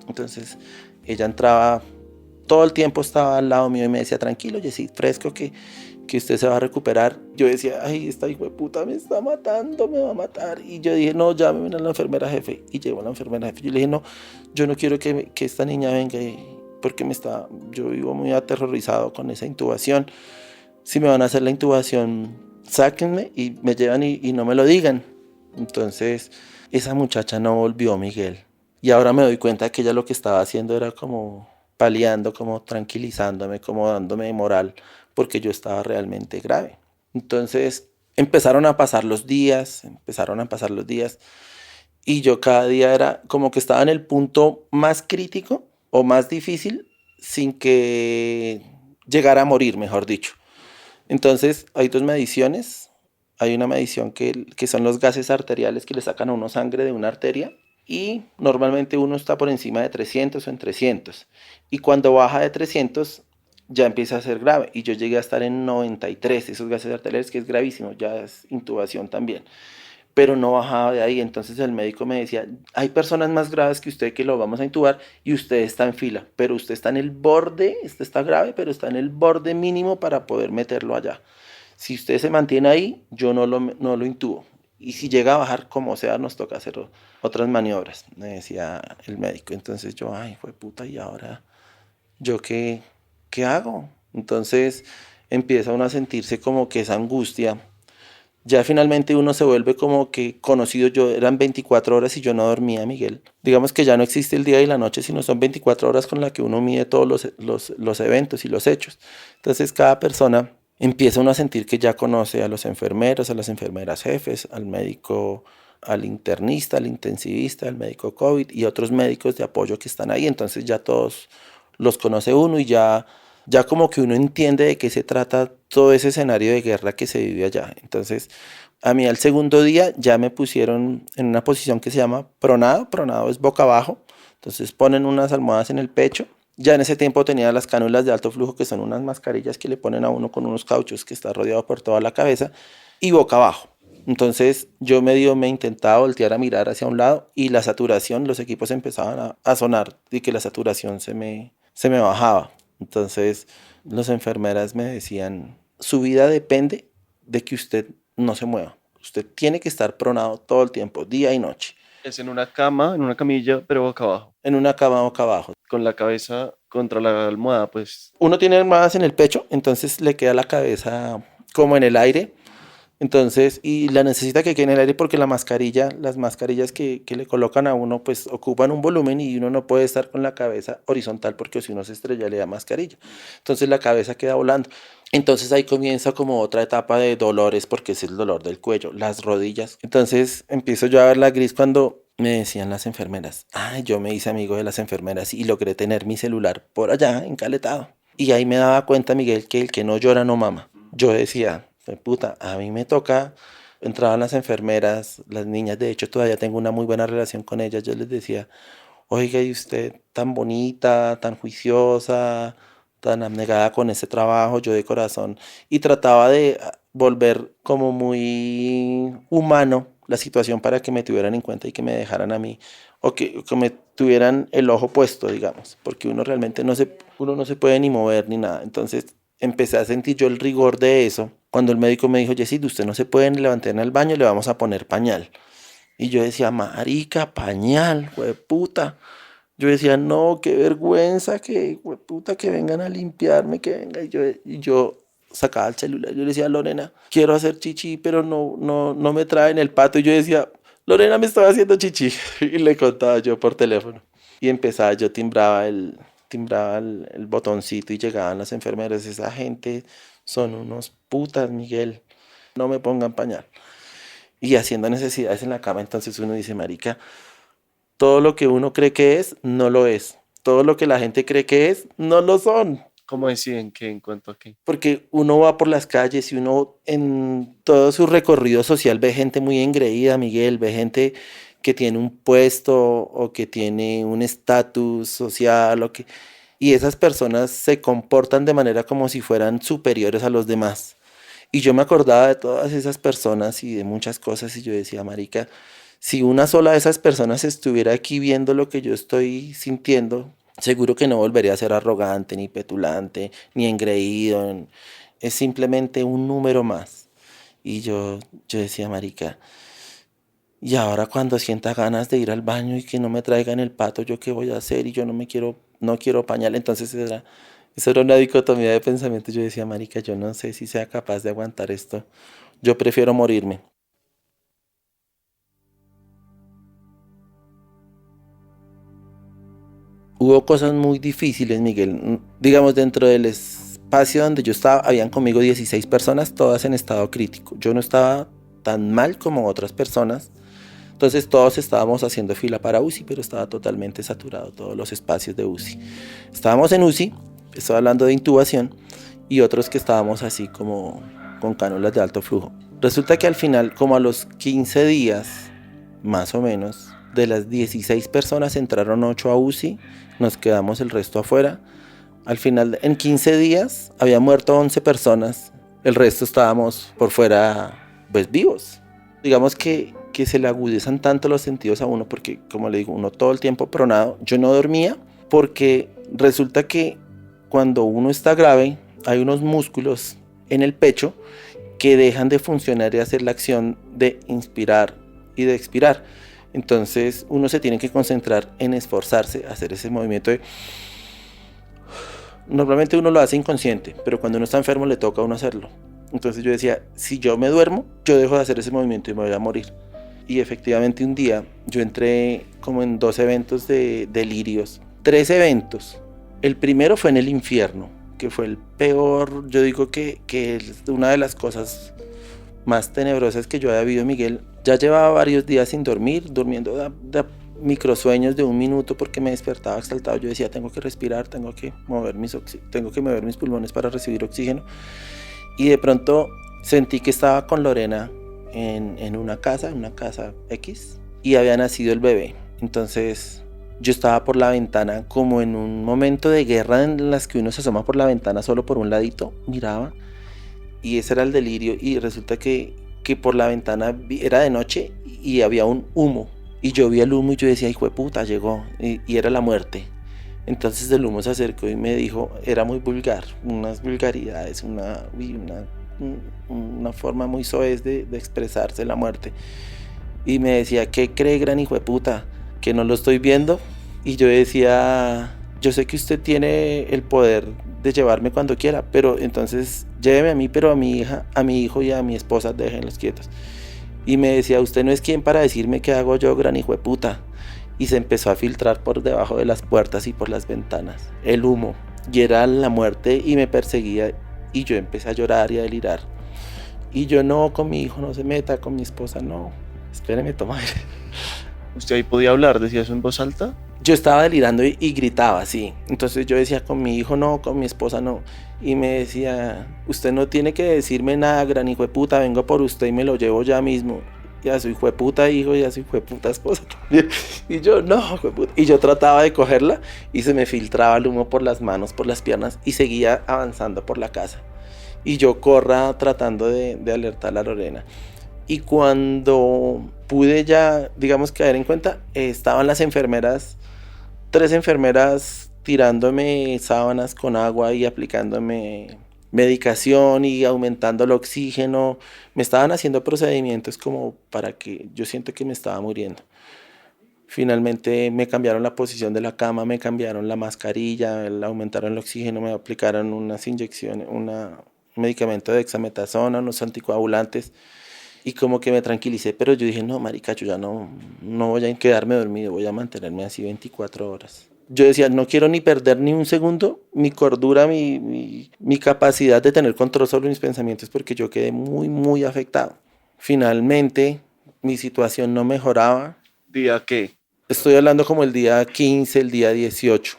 Entonces ella entraba, todo el tiempo estaba al lado mío y me decía, tranquilo, Jessy, fresco que usted se va a recuperar. Yo decía, ay, esta hijo de puta me está matando, me va a matar. Y yo dije, no, llámeme a la enfermera jefe. Y llegó la enfermera jefe. Yo le dije, no, yo no quiero que esta niña venga porque yo vivo muy aterrorizado con esa intubación. Si me van a hacer la intubación, sáquenme y me llevan y no me lo digan. Entonces, esa muchacha no volvió, Miguel. Y ahora me doy cuenta que ella lo que estaba haciendo era como paliando, como tranquilizándome, como dándome moral, porque yo estaba realmente grave. Entonces empezaron a pasar los días y yo cada día era como que estaba en el punto más crítico o más difícil sin que llegara a morir, mejor dicho. Entonces hay dos mediciones. Hay una medición que son los gases arteriales que le sacan a uno sangre de una arteria y normalmente uno está por encima de 300 o en 300. Y cuando baja de 300 ya empieza a ser grave. Y yo llegué a estar en 93, esos gases arteriales, que es gravísimo, ya es intubación también. Pero no bajaba de ahí. Entonces el médico me decía, hay personas más graves que usted que lo vamos a intubar y usted está en fila, pero usted está en el borde, usted está grave, pero está en el borde mínimo para poder meterlo allá. Si usted se mantiene ahí, yo no lo intubo. Y si llega a bajar como sea, nos toca hacer otras maniobras, me decía el médico. Entonces yo, ay, fue puta, ¿y ahora yo qué hago? Entonces empieza uno a sentirse como que esa angustia. Ya finalmente uno se vuelve como que conocido. Eran 24 horas y yo no dormía, Miguel. Digamos que ya no existe el día y la noche, sino son 24 horas con las que uno mide todos los eventos y los hechos. Entonces cada persona empieza uno a sentir que ya conoce a los enfermeros, a las enfermeras jefes, al médico, al internista, al intensivista, al médico COVID y otros médicos de apoyo que están ahí. Entonces ya todos los conoce uno y ya como que uno entiende de qué se trata todo ese escenario de guerra que se vive allá. Entonces, a mí al segundo día ya me pusieron en una posición que se llama pronado. Pronado es boca abajo. Entonces ponen unas almohadas en el pecho. Ya en ese tiempo tenía las cánulas de alto flujo, que son unas mascarillas que le ponen a uno con unos cauchos que está rodeado por toda la cabeza, y boca abajo. Entonces yo me intentaba voltear a mirar hacia un lado y la saturación, los equipos empezaban a sonar y que la saturación se me bajaba. Entonces las enfermeras me decían, su vida depende de que usted no se mueva. Usted tiene que estar pronado todo el tiempo, día y noche. Es en una cama, en una camilla, pero boca abajo. En una cama boca abajo. Con la cabeza contra la almohada, pues. Uno tiene almohadas en el pecho, entonces le queda la cabeza como en el aire. Entonces, y la necesita que quede en el aire porque las mascarillas que le colocan a uno, pues ocupan un volumen y uno no puede estar con la cabeza horizontal porque si uno se estrella le da mascarilla. Entonces la cabeza queda volando. Entonces ahí comienza como otra etapa de dolores porque es el dolor del cuello, las rodillas. Entonces empiezo yo a ver la gris cuando me decían las enfermeras. Yo me hice amigo de las enfermeras y logré tener mi celular por allá encaletado. Y ahí me daba cuenta, Miguel, que el que no llora no mama. Yo decía, puta, a mí me toca. Entraban las enfermeras, las niñas, de hecho todavía tengo una muy buena relación con ellas. Yo les decía, oiga, y usted tan bonita, tan juiciosa, tan abnegada con ese trabajo, yo de corazón. Y trataba de volver como muy humano la situación para que me tuvieran en cuenta y que me dejaran a mí, o que me tuvieran el ojo puesto, digamos, porque uno realmente uno no se puede ni mover ni nada. Entonces empecé a sentir yo el rigor de eso. Cuando el médico me dijo, Yesid, usted no se puede ni levantar en el baño, le vamos a poner pañal. Y yo decía, marica, pañal, hueputa. Yo decía, no, qué vergüenza, que hueputa, que vengan a limpiarme, que venga. Y yo sacaba el celular, yo le decía, Lorena, quiero hacer chichi, pero no me traen el pato. Y yo decía, Lorena, me estaba haciendo chichi. Y le contaba yo por teléfono. Y empezaba, yo timbraba el botoncito y llegaban las enfermeras. Esa gente son unos putas, Miguel. No me pongan pañal. Y haciendo necesidades en la cama, entonces uno dice, marica, todo lo que uno cree que es, no lo es. Todo lo que la gente cree que es, no lo son. ¿Cómo deciden qué en cuanto a qué? Porque uno va por las calles y uno en todo su recorrido social ve gente muy engreída, Miguel, ve gente que tiene un puesto o que tiene un estatus social y esas personas se comportan de manera como si fueran superiores a los demás. Y yo me acordaba de todas esas personas y de muchas cosas y yo decía, marica, si una sola de esas personas estuviera aquí viendo lo que yo estoy sintiendo, seguro que no volvería a ser arrogante, ni petulante, ni engreído. Es simplemente un número más. Y yo decía, marica, y ahora cuando sienta ganas de ir al baño y que no me traigan el pato, ¿yo qué voy a hacer? Y yo no quiero pañal. Entonces eso era una dicotomía de pensamiento. Yo decía, marica, yo no sé si sea capaz de aguantar esto. Yo prefiero morirme. Hubo cosas muy difíciles, Miguel. Digamos, dentro del espacio donde yo estaba, habían conmigo 16 personas, todas en estado crítico. Yo no estaba tan mal como otras personas. Entonces todos estábamos haciendo fila para UCI, pero estaba totalmente saturado todos los espacios de UCI. Estábamos en UCI, estoy hablando de intubación, y otros que estábamos así como con cánulas de alto flujo. Resulta que al final, como a los 15 días, más o menos, de las 16 personas entraron 8 a UCI, nos quedamos el resto afuera. Al final, en 15 días, había muerto 11 personas, el resto estábamos por fuera, pues vivos. Digamos que se le agudizan tanto los sentidos a uno, porque como le digo, uno todo el tiempo pronado. Yo no dormía porque resulta que cuando uno está grave, hay unos músculos en el pecho que dejan de funcionar y hacer la acción de inspirar y de expirar. Entonces uno se tiene que concentrar en esforzarse, hacer ese movimiento de... Normalmente uno lo hace inconsciente, pero cuando uno está enfermo le toca a uno hacerlo. Entonces yo decía, si yo me duermo, yo dejo de hacer ese movimiento y me voy a morir. Y efectivamente un día yo entré como en 2 eventos de delirios. 3 eventos. El primero fue en el infierno, que fue el peor. Yo digo que es una de las cosas más tenebrosas que yo había vivido, Miguel. Ya llevaba varios días sin dormir, durmiendo de microsueños de 1 minuto porque me despertaba exaltado. Yo decía, tengo que respirar, tengo que mover mis pulmones para recibir oxígeno. Y de pronto sentí que estaba con Lorena en una casa X, y había nacido el bebé. Entonces yo estaba por la ventana como en un momento de guerra en las que uno se asoma por la ventana solo por un ladito, miraba, y ese era el delirio. Y resulta que por la ventana era de noche y había un humo, y yo vi el humo y yo decía, hijo de puta, llegó, y era la muerte. Entonces el humo se acercó y me dijo, era muy vulgar, unas vulgaridades, una forma muy soez de expresarse la muerte. Y me decía, ¿qué cree, gran hijo de puta? ¿Que no lo estoy viendo? Y yo decía, yo sé que usted tiene el poder de llevarme cuando quiera, pero entonces lléveme a mí, pero a mi hija, a mi hijo y a mi esposa déjenlos quietos. Y me decía, usted no es quien para decirme qué hago yo, gran hijo de puta. Y se empezó a filtrar por debajo de las puertas y por las ventanas el humo. Y era la muerte y me perseguía. Y yo empecé a llorar y a delirar. Y yo, no, con mi hijo no se meta, con mi esposa no. Espéreme, toma aire. ¿Usted ahí podía hablar? ¿Decía eso en voz alta? Yo estaba delirando y gritaba, sí. Entonces yo decía, con mi hijo no, con mi esposa no. Y me decía, usted no tiene que decirme nada, gran hijo de puta, vengo por usted y me lo llevo ya mismo. Y a su hijo de puta hijo y a su hijo de puta esposa también. Y yo, no, hijo de puta. Y yo trataba de cogerla y se me filtraba el humo por las manos, por las piernas y seguía avanzando por la casa. Y yo corra tratando de alertar a Lorena. Y cuando pude ya, digamos, caer en cuenta, estaban las enfermeras, 3 enfermeras tirándome sábanas con agua y aplicándome medicación y aumentando el oxígeno. Me estaban haciendo procedimientos como para que yo siento que me estaba muriendo. Finalmente me cambiaron la posición de la cama, me cambiaron la mascarilla, aumentaron el oxígeno, me aplicaron unas inyecciones, un medicamento de dexametasona, unos anticoagulantes. Y como que me tranquilicé, pero yo dije, no, marica, yo ya no voy a quedarme dormido, voy a mantenerme así 24 horas. Yo decía, no quiero ni perder ni un segundo mi cordura, mi capacidad de tener control sobre mis pensamientos, porque yo quedé muy, muy afectado. Finalmente, mi situación no mejoraba. ¿Día qué? Estoy hablando como el día 15, el día 18.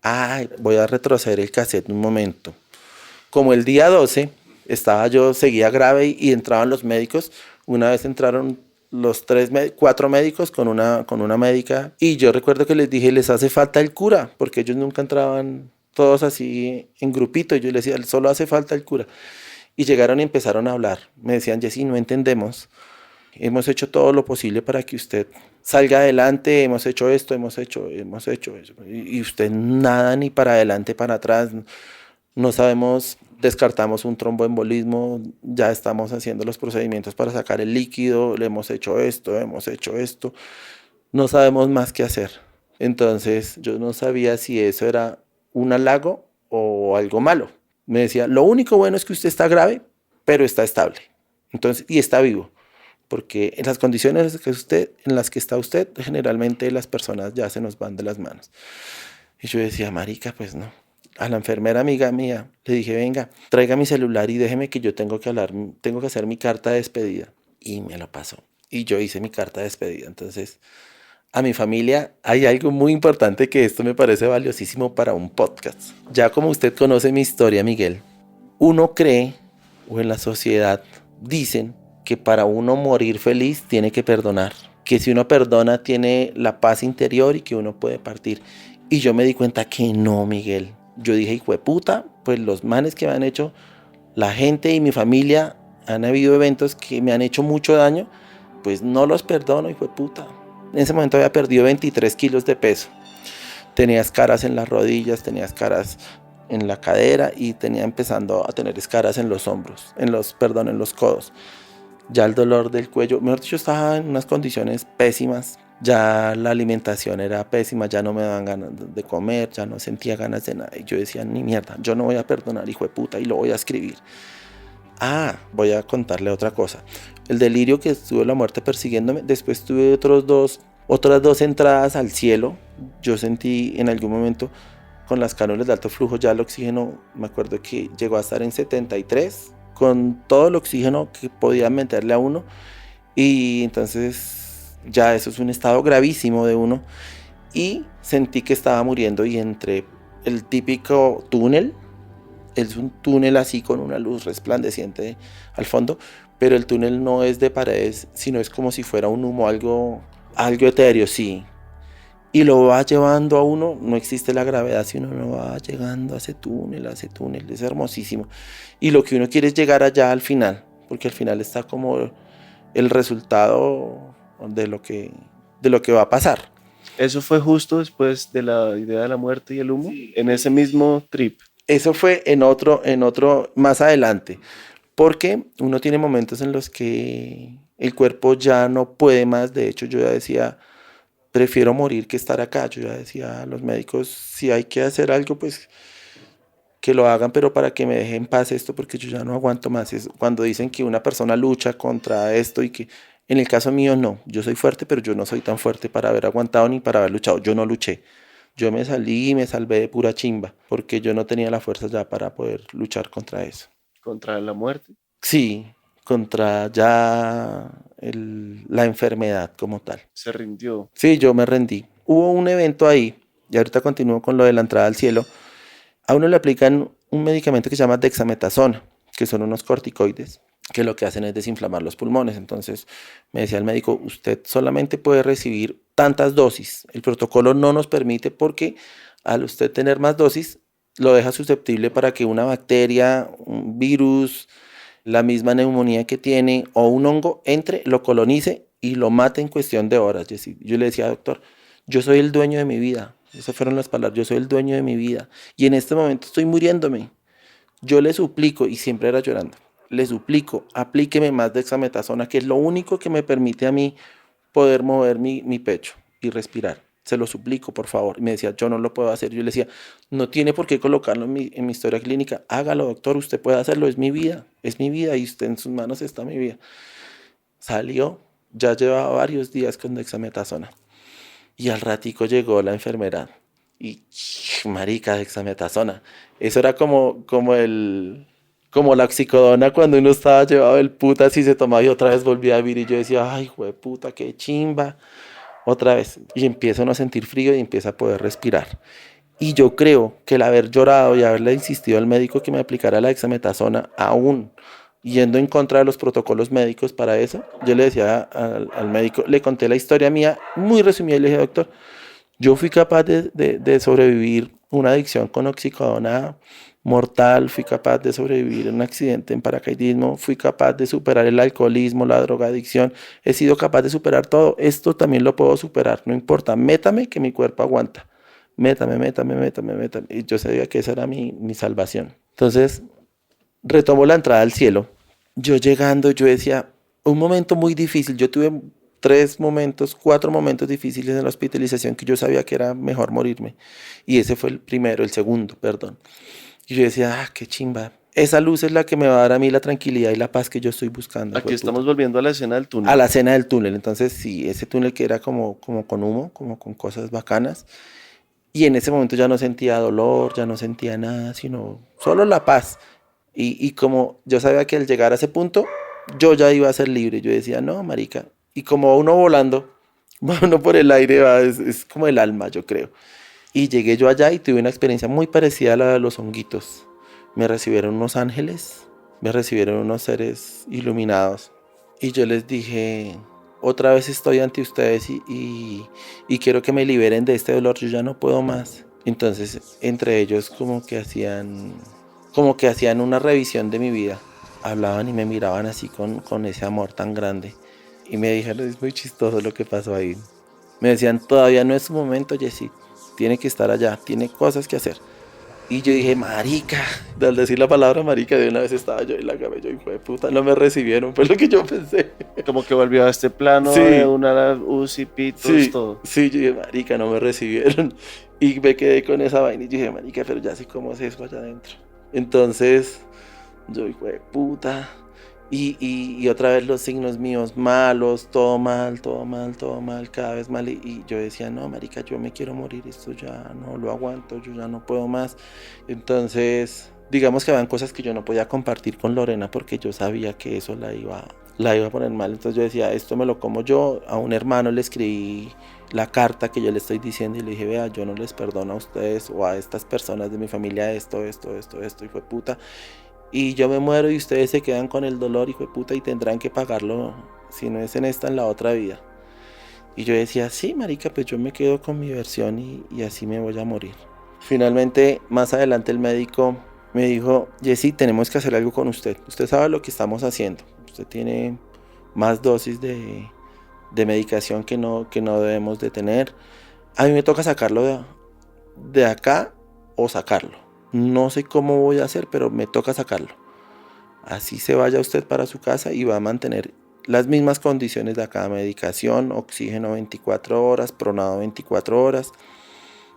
Ay, voy a retroceder el cassette un momento. Como el día 12... seguía grave y entraban los médicos. Una vez entraron los 4 médicos con una médica y yo recuerdo que les dije, les hace falta el cura, porque ellos nunca entraban todos así en grupito. Yo les decía, solo hace falta el cura. Y llegaron y empezaron a hablar. Me decían, Jessy, no entendemos. Hemos hecho todo lo posible para que usted salga adelante, hemos hecho esto, hemos hecho eso. Y usted nada, ni para adelante, para atrás. No sabemos, descartamos un tromboembolismo, ya estamos haciendo los procedimientos para sacar el líquido, le hemos hecho esto, no sabemos más qué hacer. Entonces yo no sabía si eso era un halago o algo malo. Me decía, lo único bueno es que usted está grave, pero está estable. Entonces, y está vivo, porque en las condiciones en las que está usted, generalmente las personas ya se nos van de las manos. Y yo decía, marica, pues no. A la enfermera amiga mía le dije, venga, traiga mi celular y déjeme que yo tengo que hacer mi carta de despedida. Y me lo pasó. Y yo hice mi carta de despedida. Entonces, a mi familia hay algo muy importante que esto me parece valiosísimo para un podcast. Ya como usted conoce mi historia, Miguel, uno cree, o en la sociedad dicen, que para uno morir feliz tiene que perdonar. Que si uno perdona tiene la paz interior y que uno puede partir. Y yo me di cuenta que no, Miguel. Yo dije, hijo de puta, pues los manes que me han hecho, la gente y mi familia, han habido eventos que me han hecho mucho daño, pues no los perdono, hijo de puta. En ese momento había perdido 23 kilos de peso. Tenía escaras en las rodillas, tenía escaras en la cadera y tenía empezando a tener escaras en los hombros, en los codos. Ya el dolor del cuello, mejor dicho, estaba en unas condiciones pésimas. Ya la alimentación era pésima, ya no me daban ganas de comer, ya no sentía ganas de nada. Y yo decía, ni mierda, yo no voy a perdonar, hijo de puta, y lo voy a escribir. Voy a contarle otra cosa. El delirio que estuvo la muerte persiguiéndome, después tuve otras dos entradas al cielo. Yo sentí en algún momento con las cánulas de alto flujo ya el oxígeno, me acuerdo que llegó a estar en 73, con todo el oxígeno que podía meterle a uno. Y entonces ya eso es un estado gravísimo de uno y sentí que estaba muriendo y entré el típico túnel, es un túnel así con una luz resplandeciente al fondo, pero el túnel no es de paredes, sino es como si fuera un humo, algo etéreo, sí, y lo va llevando a uno, no existe la gravedad, sino uno va llegando a ese túnel, es hermosísimo, y lo que uno quiere es llegar allá al final, porque al final está como el resultado de lo que va a pasar. ¿Eso fue justo después de la idea de la muerte y el humo? Sí. En ese mismo trip. Eso fue en otro más adelante, porque uno tiene momentos en los que el cuerpo ya no puede más. De hecho, yo ya decía, prefiero morir que estar acá. Yo ya decía a los médicos, si hay que hacer algo, pues que lo hagan, pero para que me dejen en paz esto, porque yo ya no aguanto más. Es cuando dicen que una persona lucha contra esto y que en el caso mío no, yo soy fuerte, pero yo no soy tan fuerte para haber aguantado ni para haber luchado. Yo no luché. Yo me salí y me salvé de pura chimba, porque yo no tenía la fuerza ya para poder luchar contra eso. Contra la muerte. Sí, contra ya la enfermedad como tal. Se rindió. Sí, yo me rendí. Hubo un evento ahí, y ahorita continúo con lo de la entrada al cielo. A uno le aplican un medicamento que se llama dexametasona, que son unos corticoides, que lo que hacen es desinflamar los pulmones. Entonces me decía el médico, usted solamente puede recibir tantas dosis. El protocolo no nos permite porque al usted tener más dosis, lo deja susceptible para que una bacteria, un virus, la misma neumonía que tiene o un hongo entre, lo colonice y lo mate en cuestión de horas. Yo le decía, doctor, yo soy el dueño de mi vida. Esas fueron las palabras, yo soy el dueño de mi vida. Y en este momento estoy muriéndome. Yo le suplico, y siempre era llorando, le suplico, aplíqueme más dexametasona, que es lo único que me permite a mí poder mover mi pecho y respirar. Se lo suplico, por favor. Y me decía, yo no lo puedo hacer. Yo le decía, no tiene por qué colocarlo en mi historia clínica. Hágalo, doctor, usted puede hacerlo, es mi vida y usted en sus manos está mi vida. Salió, ya llevaba varios días con dexametasona. Y al ratico llegó la enfermera y marica, dexametasona. Eso era como la oxicodona cuando uno estaba llevado del puta, así se tomaba y otra vez volvía a vivir. Y yo decía, ay, puta, qué chimba. Otra vez. Y empiezo a no sentir frío y empiezo a poder respirar. Y yo creo que el haber llorado y haberle insistido al médico que me aplicara la dexametasona, aún yendo en contra de los protocolos médicos para eso, yo le decía al médico, le conté la historia mía muy resumida y le dije, doctor, yo fui capaz de sobrevivir una adicción con oxicodona mortal, fui capaz de sobrevivir un accidente en paracaidismo, fui capaz de superar el alcoholismo, la drogadicción, he sido capaz de superar todo, esto también lo puedo superar, no importa, métame que mi cuerpo aguanta, métame. Y yo sabía que esa era mi salvación. Entonces, retomo la entrada al cielo. Yo llegando, yo decía, un momento muy difícil, yo tuve 4 momentos difíciles en la hospitalización que yo sabía que era mejor morirme. Y ese fue el segundo, perdón. Y yo decía, qué chimba. Esa luz es la que me va a dar a mí la tranquilidad y la paz que yo estoy buscando. Aquí estamos volviendo a la escena del túnel. A la escena del túnel. Entonces, sí, ese túnel que era como con humo, como con cosas bacanas. Y en ese momento ya no sentía dolor, ya no sentía nada, sino solo la paz. Y como yo sabía que al llegar a ese punto, yo ya iba a ser libre. Yo decía, no, marica. Y como uno volando, uno por el aire va, es como el alma, yo creo. Y llegué yo allá y tuve una experiencia muy parecida a la de los honguitos. Me recibieron unos ángeles, me recibieron unos seres iluminados. Y yo les dije, otra vez estoy ante ustedes y quiero que me liberen de este dolor, yo ya no puedo más. Entonces, entre ellos como que hacían una revisión de mi vida. Hablaban y me miraban así con ese amor tan grande. Y me dijeron, es muy chistoso lo que pasó ahí. Me decían, todavía no es su momento, Jessy. Tiene que estar allá, tiene cosas que hacer. Y yo dije, marica. Al decir la palabra marica, de una vez estaba yo en la cama. Yo, hijo de puta, no me recibieron. Fue lo que yo pensé. Como que volvió a este plano Sí. de una UCI, pitos, Sí, todo. sí, yo dije, marica, no me recibieron. Y me quedé con esa vaina y dije, marica, pero ya sé cómo es eso allá adentro. Entonces, yo, hijo de puta. Y otra vez los signos míos malos, todo mal, cada vez mal. Y yo decía, no, marica, yo me quiero morir, esto ya no lo aguanto, yo ya no puedo más. Entonces, digamos que habían cosas que yo no podía compartir con Lorena porque yo sabía que eso la iba a poner mal. Entonces yo decía, esto me lo como yo. A un hermano le escribí la carta que yo le estoy diciendo y le dije, vea, yo no les perdono a ustedes o a estas personas de mi familia esto, y fue puta. Y yo me muero y ustedes se quedan con el dolor, hijo de puta, y tendrán que pagarlo, si no es en esta, en la otra vida. Y yo decía, sí, marica, pues yo me quedo con mi versión y así me voy a morir. Finalmente, más adelante el médico me dijo, Jessy, tenemos que hacer algo con usted. Usted sabe lo que estamos haciendo. Usted tiene más dosis de medicación que no debemos de tener. A mí me toca sacarlo de acá o sacarlo. No sé cómo voy a hacer, pero me toca sacarlo. Así se vaya usted para su casa y va a mantener las mismas condiciones de acá. Medicación, oxígeno 24 horas, pronado 24 horas.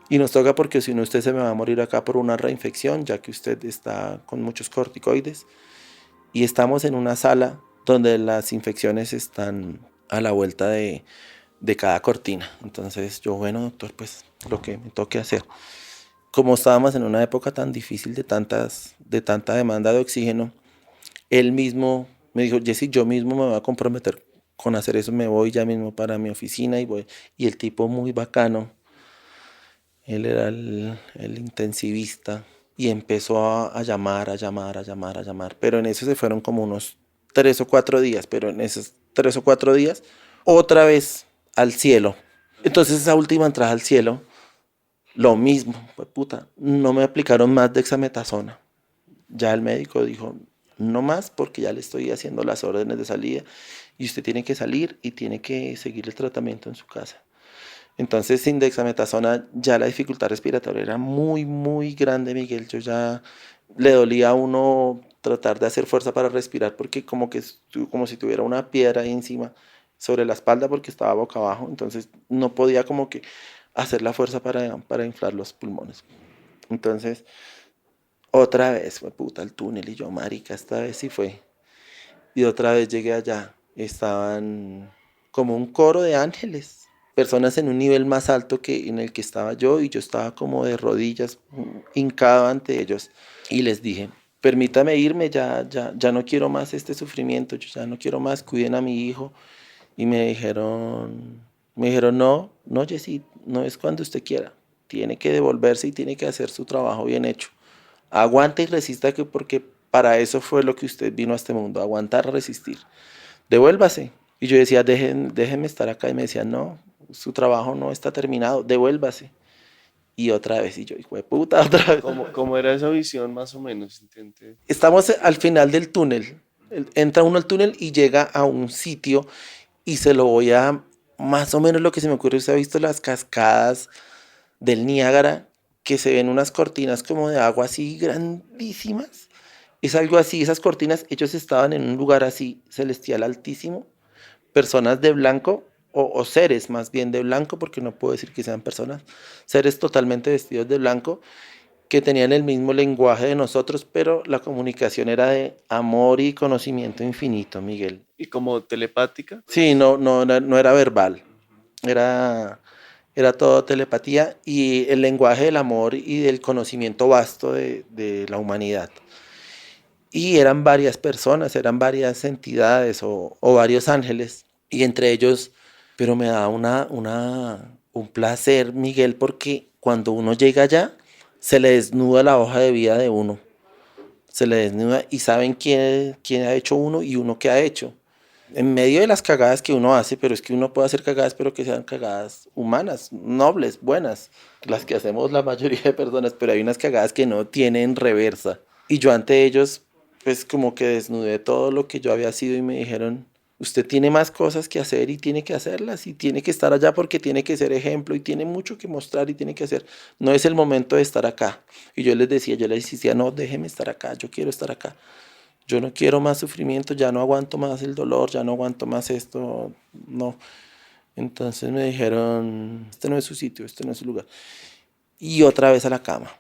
Y nos toca porque si no usted se me va a morir acá por una reinfección, ya que usted está con muchos corticoides. Y estamos en una sala donde las infecciones están a la vuelta de cada cortina. Entonces yo, bueno, doctor, pues lo que me toque hacer. Como estábamos en una época tan difícil de tanta demanda de oxígeno, él mismo me dijo, Jessy, yo mismo me voy a comprometer con hacer eso, me voy ya mismo para mi oficina y voy. Y el tipo muy bacano, él era el intensivista y empezó a llamar, a llamar, a llamar, a llamar. Pero en eso se fueron como unos 3 o 4 días, pero en esos 3 o 4 días, otra vez al cielo. Entonces esa última entrada al cielo, lo mismo, pues puta, no me aplicaron más dexametasona. Ya el médico dijo, no más porque ya le estoy haciendo las órdenes de salida y usted tiene que salir y tiene que seguir el tratamiento en su casa. Entonces, sin dexametasona ya la dificultad respiratoria era muy, muy grande, Miguel. Yo ya le dolía a uno tratar de hacer fuerza para respirar porque como si tuviera una piedra ahí encima sobre la espalda porque estaba boca abajo. Entonces, no podía como que hacer la fuerza para inflar los pulmones. Entonces, otra vez fue puta el túnel y yo, marica, esta vez sí fue. Y otra vez llegué allá. Estaban como un coro de ángeles, personas en un nivel más alto que en el que estaba yo y yo estaba como de rodillas, hincado ante ellos y les dije, permítame irme, ya no quiero más este sufrimiento, yo ya no quiero más, cuiden a mi hijo. Y me dijeron, no, no, Jessy, no es cuando usted quiera, tiene que devolverse y tiene que hacer su trabajo bien hecho. Aguanta y resista que porque para eso fue lo que usted vino a este mundo, aguantar, resistir. Devuélvase. Y yo decía, déjenme estar acá. Y me decían, no, su trabajo no está terminado, devuélvase. Y otra vez, y yo, hijo de puta, otra vez. ¿Cómo era esa visión más o menos? Intenté. Estamos al final del túnel. Entra uno al túnel y llega a un sitio y se lo voy a, más o menos lo que se me ocurre, usted ha visto las cascadas del Niágara, que se ven unas cortinas como de agua así grandísimas. Es algo así, esas cortinas, ellos estaban en un lugar así celestial altísimo, personas de blanco, o seres más bien de blanco, porque no puedo decir que sean personas, seres totalmente vestidos de blanco, que tenían el mismo lenguaje de nosotros, pero la comunicación era de amor y conocimiento infinito, Miguel. ¿Y como telepática? Sí, no era verbal, era, era todo telepatía y el lenguaje del amor y del conocimiento vasto de la humanidad. Y eran varias personas, eran varias entidades o varios ángeles, y entre ellos, pero me da un placer, Miguel, porque cuando uno llega allá, se le desnuda la hoja de vida de uno, se le desnuda y saben quién ha hecho uno y uno qué ha hecho. En medio de las cagadas que uno hace, pero es que uno puede hacer cagadas, pero que sean cagadas humanas, nobles, buenas, las que hacemos la mayoría de personas, pero hay unas cagadas que no tienen reversa. Y yo ante ellos, pues como que desnudé todo lo que yo había sido y me dijeron, usted tiene más cosas que hacer y tiene que hacerlas y tiene que estar allá porque tiene que ser ejemplo y tiene mucho que mostrar y tiene que hacer. No es el momento de estar acá. Y yo les decía, yo les insistía, no, déjeme estar acá, yo quiero estar acá. Yo no quiero más sufrimiento, ya no aguanto más el dolor, ya no aguanto más esto, no. Entonces me dijeron, este no es su sitio, este no es su lugar. Y otra vez a la cama.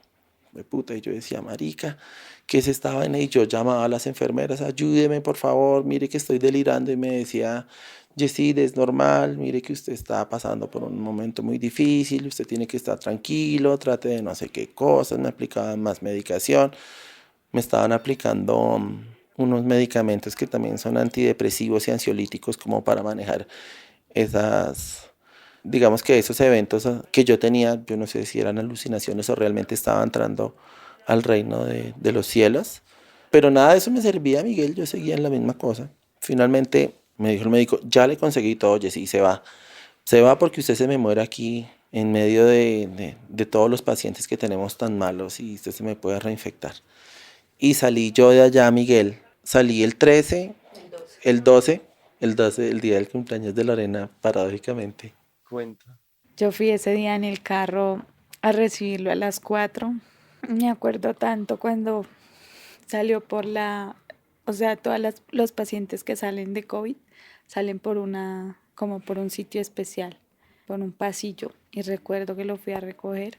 De puta, y yo decía, marica, ¿qué es esta vaina? Y yo llamaba a las enfermeras, ayúdeme por favor, mire que estoy delirando. Y me decía, Yesid, es normal, mire que usted está pasando por un momento muy difícil, usted tiene que estar tranquilo, trate de no sé qué cosas, me aplicaban más medicación, me estaban aplicando unos medicamentos que también son antidepresivos y ansiolíticos como para manejar esas, digamos que esos eventos que yo tenía, yo no sé si eran alucinaciones o realmente estaba entrando al reino de los cielos, pero nada de eso me servía, Miguel, yo seguía en la misma cosa. Finalmente me dijo el médico, ya le conseguí todo, Jessy, se va porque usted se me muere aquí en medio de todos los pacientes que tenemos tan malos y usted se me puede reinfectar. Y salí yo de allá, Miguel, salí el 13, el 12, el 12, el día del cumpleaños de Lorena, paradójicamente. Cuenta. Yo fui ese día en el carro a recibirlo a las 4. Me acuerdo tanto cuando salió por o sea, los pacientes que salen de COVID salen como por un sitio especial, por un pasillo. Y recuerdo que lo fui a recoger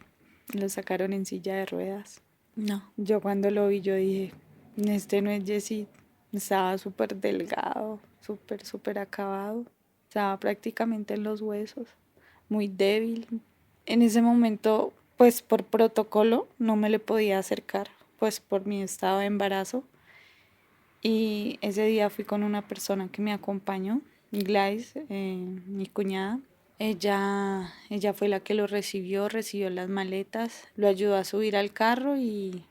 Lo sacaron en silla de ruedas. No, yo cuando lo vi yo dije, este no es Yesid. Estaba súper delgado, súper acabado. Estaba prácticamente en los huesos, muy débil. En ese momento, pues por protocolo, no me le podía acercar, pues por mi estado de embarazo. Y ese día fui con una persona que me acompañó, Gladys, mi cuñada. Ella fue la que lo recibió las maletas, lo ayudó a subir al carro y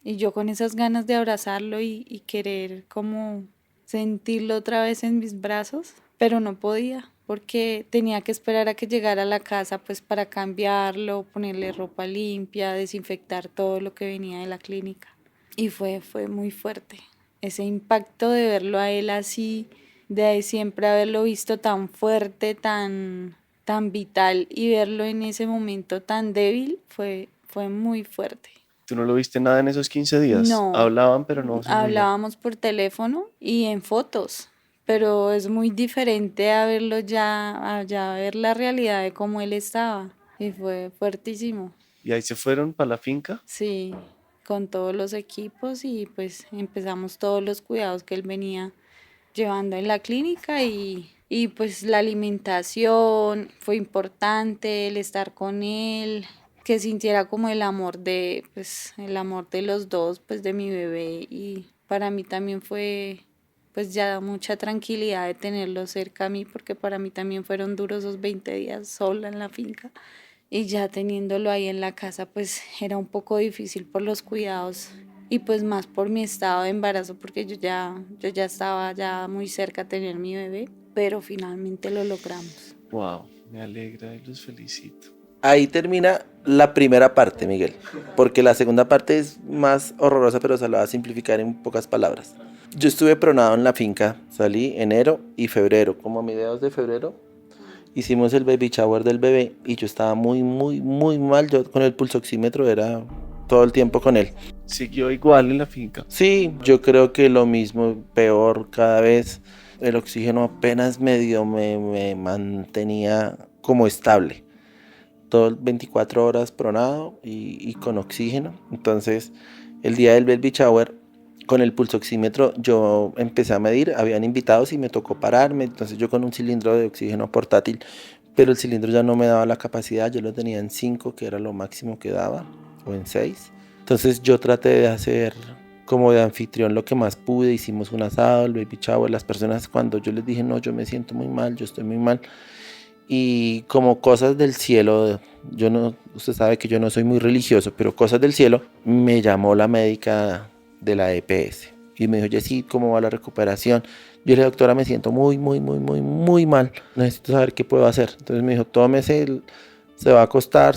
yo con esas ganas de abrazarlo y querer como sentirlo otra vez en mis brazos, pero no podía porque tenía que esperar a que llegara a la casa pues para cambiarlo, ponerle ropa limpia, desinfectar todo lo que venía de la clínica. Y fue muy fuerte. Ese impacto de verlo a él así, de siempre haberlo visto tan fuerte, tan vital y verlo en ese momento tan débil, fue muy fuerte. ¿Tú no lo viste nada en esos 15 días? No, Hablaban, pero no se veían. hablábamos por teléfono y en fotos, pero es muy diferente a verlo a ya ver la realidad de cómo él estaba. Y fue fuertísimo. ¿Y ahí se fueron para la finca? Sí, con todos los equipos y pues empezamos todos los cuidados que él venía llevando en la clínica y pues la alimentación fue importante, el estar con él, que sintiera como el amor pues el amor de los dos, pues de mi bebé y para mí también fue pues ya mucha tranquilidad de tenerlo cerca a mí porque para mí también fueron duros esos 20 días sola en la finca. Y ya teniéndolo ahí en la casa, pues era un poco difícil por los cuidados y pues más por mi estado de embarazo, porque yo ya estaba ya muy cerca a tener mi bebé, pero finalmente lo logramos. Wow, me alegra y los felicito. Ahí termina la primera parte, Miguel, porque la segunda parte es más horrorosa, pero se la va a simplificar en pocas palabras. Yo estuve pronado en la finca, salí enero y febrero, como a mediados de febrero. Hicimos el baby shower del bebé y yo estaba muy mal. Yo con el pulsoxímetro era todo el tiempo con él. ¿Siguió igual en la finca? Sí, yo creo que lo mismo, peor cada vez. El oxígeno apenas medio me mantenía como estable. Todo 24 horas pronado y con oxígeno. Entonces, el día del baby shower, con el pulsoxímetro yo empecé a medir, habían invitados y me tocó pararme, entonces yo con un cilindro de oxígeno portátil, pero el cilindro ya no me daba la capacidad, yo lo tenía en 5, que era lo máximo que daba, o en 6. Entonces yo traté de hacer como de anfitrión lo que más pude, hicimos un asado, el baby shower, las personas cuando yo les dije, no, yo me siento muy mal, yo estoy muy mal, y como cosas del cielo, usted sabe que yo no soy muy religioso, pero cosas del cielo, me llamó la médica de la EPS y me dijo, Yesid, ¿cómo va la recuperación? Yo le dije, doctora, me siento muy mal, necesito saber qué puedo hacer. Entonces me dijo, tómese, se va a acostar,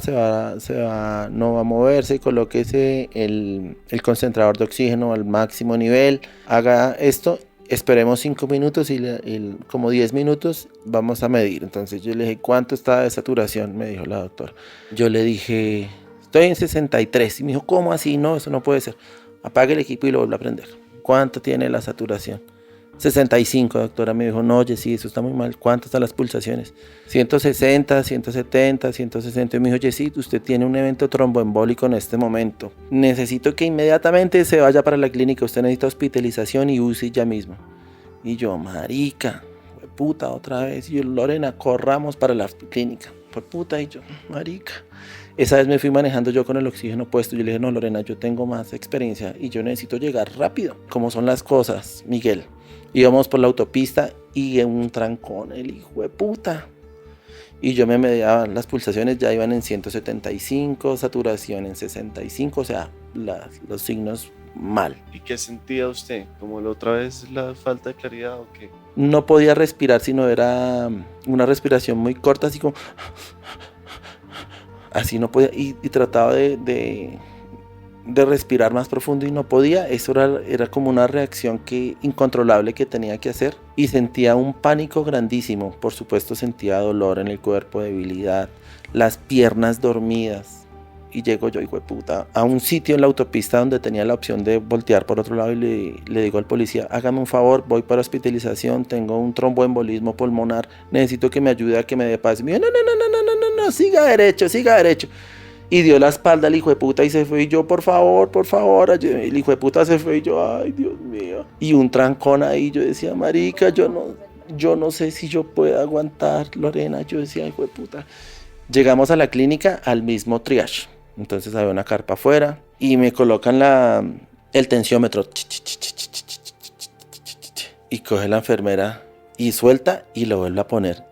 no va a moverse, colóquese el concentrador de oxígeno al máximo nivel, haga esto, esperemos 5 minutos y como 10 minutos vamos a medir. Entonces yo le dije, ¿cuánto está de saturación? Me dijo la doctora. Yo le dije, estoy en 63. Y me dijo, ¿cómo así? No, eso no puede ser. Apague el equipo y lo vuelve a prender. ¿Cuánto tiene la saturación? 65, doctora. Me dijo, no, oye, sí, eso está muy mal. ¿Cuántas están las pulsaciones? 160, 170, 160. Y me dijo, oye, sí, usted tiene un evento tromboembólico en este momento. Necesito que inmediatamente se vaya para la clínica. Usted necesita hospitalización y UCI ya mismo. Y yo, marica, fue puta, otra vez. Y yo, Lorena, corramos para la clínica. Fue puta, y yo, marica. Esa vez me fui manejando yo con el oxígeno puesto. Yo le dije, no, Lorena, yo tengo más experiencia y yo necesito llegar rápido. ¿Cómo son las cosas, Miguel? Íbamos por la autopista y en un trancón, el hijo de puta. Y yo me medía, las pulsaciones ya iban en 175, saturación en 65, o sea, los signos mal. ¿Y qué sentía usted? ¿Como la otra vez la falta de claridad o qué? No podía respirar, sino era una respiración muy corta, así como... Así no podía, y trataba de respirar más profundo y no podía. Eso era como una reacción incontrolable que tenía que hacer y sentía un pánico grandísimo. Por supuesto sentía dolor en el cuerpo, debilidad, las piernas dormidas. Y llego yo, hijo de puta, a un sitio en la autopista donde tenía la opción de voltear por otro lado y le digo al policía, hágame un favor, voy para hospitalización, tengo un tromboembolismo pulmonar, necesito que me ayude a que me dé paz. Y me dijo, no, siga derecho. Y dio la espalda el hijo de puta y se fue. Y yo, por favor, ayúdeme. El hijo de puta se fue y yo, ay, Dios mío. Y un trancón ahí, yo decía, marica, yo no sé si yo puedo aguantar, Lorena. Yo decía, hijo de puta. Llegamos a la clínica al mismo triage. Entonces había una carpa afuera y me colocan el tensiómetro. Y coge la enfermera y suelta y lo vuelve a poner.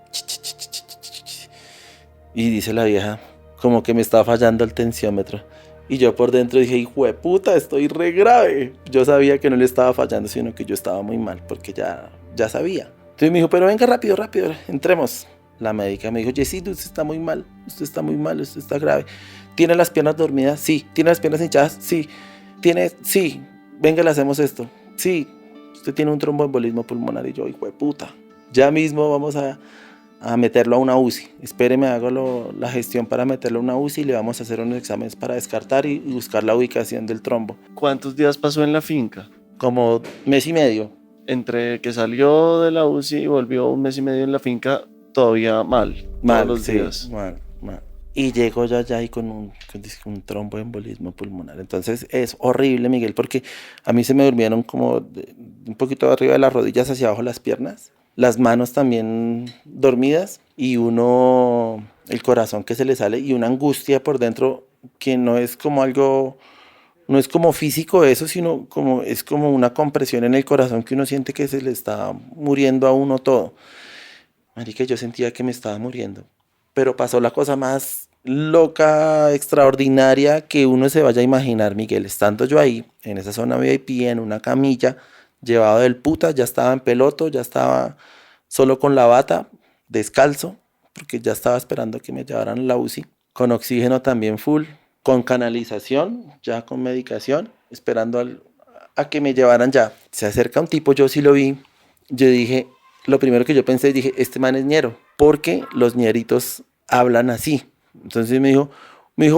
Y dice la vieja, como que me estaba fallando el tensiómetro. Y yo por dentro dije, hijo de puta, estoy re grave. Yo sabía que no le estaba fallando, sino que yo estaba muy mal, porque ya sabía. Entonces me dijo, pero venga rápido, entremos. La médica me dijo, Yesid, usted está muy mal, usted está grave. ¿Tiene las piernas dormidas? Sí. ¿Tiene las piernas hinchadas? Sí. Sí. Venga, le hacemos esto. Sí. Usted tiene un tromboembolismo pulmonar. Y yo, hijo de puta, ya mismo vamos a meterlo a una UCI. Espéreme, hago la gestión para meterlo a una UCI y le vamos a hacer unos exámenes para descartar y buscar la ubicación del trombo. ¿Cuántos días pasó en la finca? Como mes y medio. Entre que salió de la UCI y volvió un mes y medio en la finca, todavía mal todos los días. Mal. Y llego yo allá y con un tromboembolismo pulmonar. Entonces es horrible, Miguel, porque a mí se me durmieron como un poquito arriba de las rodillas hacia abajo las piernas. Las manos también dormidas y el corazón que se le sale y una angustia por dentro que no es como algo, no es como físico eso, sino es como una compresión en el corazón que uno siente que se le está muriendo a uno todo. Marica, yo sentía que me estaba muriendo, pero pasó la cosa más loca, extraordinaria que uno se vaya a imaginar, Miguel, estando yo ahí, en esa zona VIP, en una camilla, llevado del puta, ya estaba en peloto, ya estaba solo con la bata, descalzo, porque ya estaba esperando que me llevaran a la UCI, con oxígeno también full, con canalización, ya con medicación, esperando a que me llevaran ya. Se acerca un tipo, yo sí lo vi, yo dije, lo primero que yo pensé, dije, este man es ñero, porque los ñeritos hablan así. Entonces me dijo,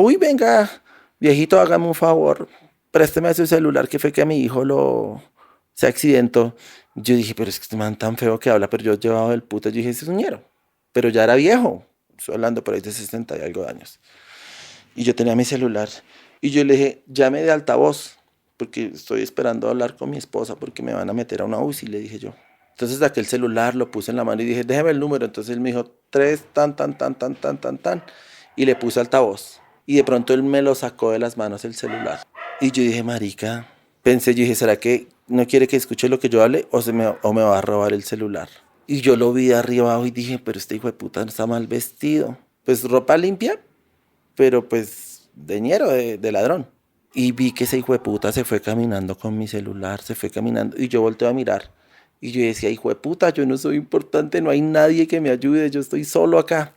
uy, venga, viejito, hágame un favor, présteme su celular, que fue que a mi hijo se accidentó. Yo dije, pero es que este man tan feo que habla, pero yo llevaba del puta, yo dije, ese es un ñero, pero ya era viejo, estoy hablando por ahí de 60 y algo de años. Y yo tenía mi celular, y yo le dije, llame de altavoz, porque estoy esperando hablar con mi esposa, porque me van a meter a una UCI, le dije yo. Entonces saqué el celular, lo puse en la mano y dije, déjeme el número. Entonces él me dijo, 3, tan, y le puse altavoz. Y de pronto él me lo sacó de las manos el celular. Y yo dije, marica, yo dije, ¿será que no quiere que escuche lo que yo hable o me va a robar el celular? Y yo lo vi de arriba abajo y dije, pero este hijo de puta está mal vestido. Pues ropa limpia, pero pues de ñero, de ladrón. Y vi que ese hijo de puta se fue caminando con mi celular, se fue caminando y yo volteo a mirar. Y yo decía, hijo de puta, yo no soy importante, no hay nadie que me ayude, yo estoy solo acá.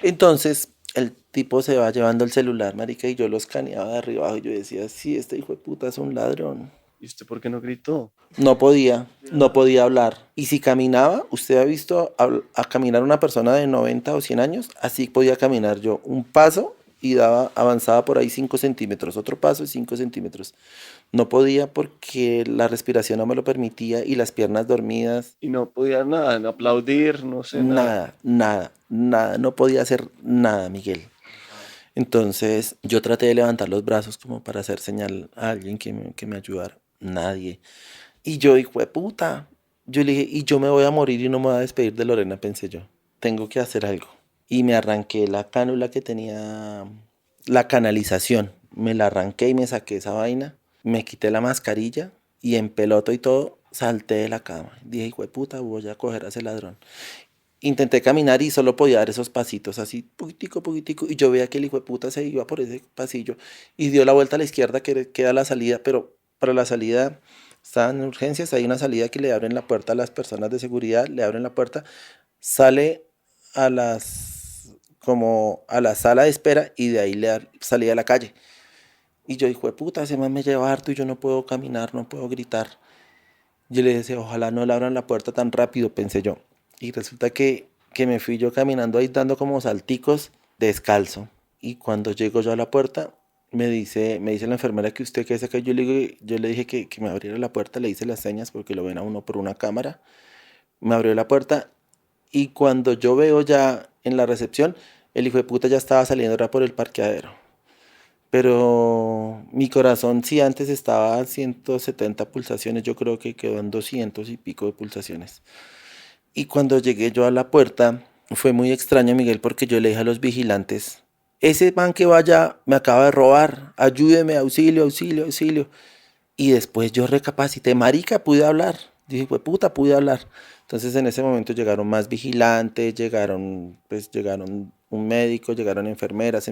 Entonces el tipo se va llevando el celular, marica, y yo lo escaneaba de arriba abajo y yo decía, sí, este hijo de puta es un ladrón. ¿Y usted por qué no gritó? No podía hablar. Y si caminaba, usted ha visto a caminar una persona de 90 o 100 años, así podía caminar yo. Un paso y avanzaba por ahí 5 centímetros, otro paso y 5 centímetros. No podía porque la respiración no me lo permitía y las piernas dormidas. Y no podía nada, no aplaudir, no sé. Nada, no podía hacer nada, Miguel. Entonces yo traté de levantar los brazos como para hacer señal a alguien que me ayudara. Nadie. Y yo, hijo de puta, yo le dije, y yo me voy a morir y no me voy a despedir de Lorena, pensé yo. Tengo que hacer algo. Y me arranqué la cánula que tenía, la canalización. Me la arranqué y me saqué esa vaina. Me quité la mascarilla y en peloto y todo salté de la cama. Dije, hijo de puta, voy a coger a ese ladrón. Intenté caminar y solo podía dar esos pasitos así, poquitico. Y yo veía que el hijo de puta se iba por ese pasillo y dio la vuelta a la izquierda que queda la salida, pero para la salida estaban en urgencias. Hay una salida que le abren la puerta a las personas de seguridad, le abren la puerta, sale como a la sala de espera y de ahí salía a la calle. Y yo, hijo de puta, ese man me lleva harto y yo no puedo caminar, no puedo gritar. Yo le decía, ojalá no le abran la puerta tan rápido, pensé yo. Y resulta que me fui yo caminando ahí dando como salticos descalzo. Y cuando llego yo a la puerta, me dice la enfermera que usted qué es acá. Yo le dije que me abriera la puerta, le hice las señas porque lo ven a uno por una cámara. Me abrió la puerta y cuando yo veo ya en la recepción, el hijo de puta ya estaba saliendo por el parqueadero. pero mi corazón sí antes estaba a 170 pulsaciones, yo creo que quedó en 200 y pico de pulsaciones. Y cuando llegué yo a la puerta, fue muy extraño, Miguel, porque yo le dije a los vigilantes, ese man que vaya me acaba de robar, ayúdeme, auxilio, auxilio, auxilio. Y después yo recapacité, marica, pude hablar. Dije, pues puta, pude hablar. Entonces en ese momento llegaron más vigilantes, llegaron un médico, llegaron enfermeras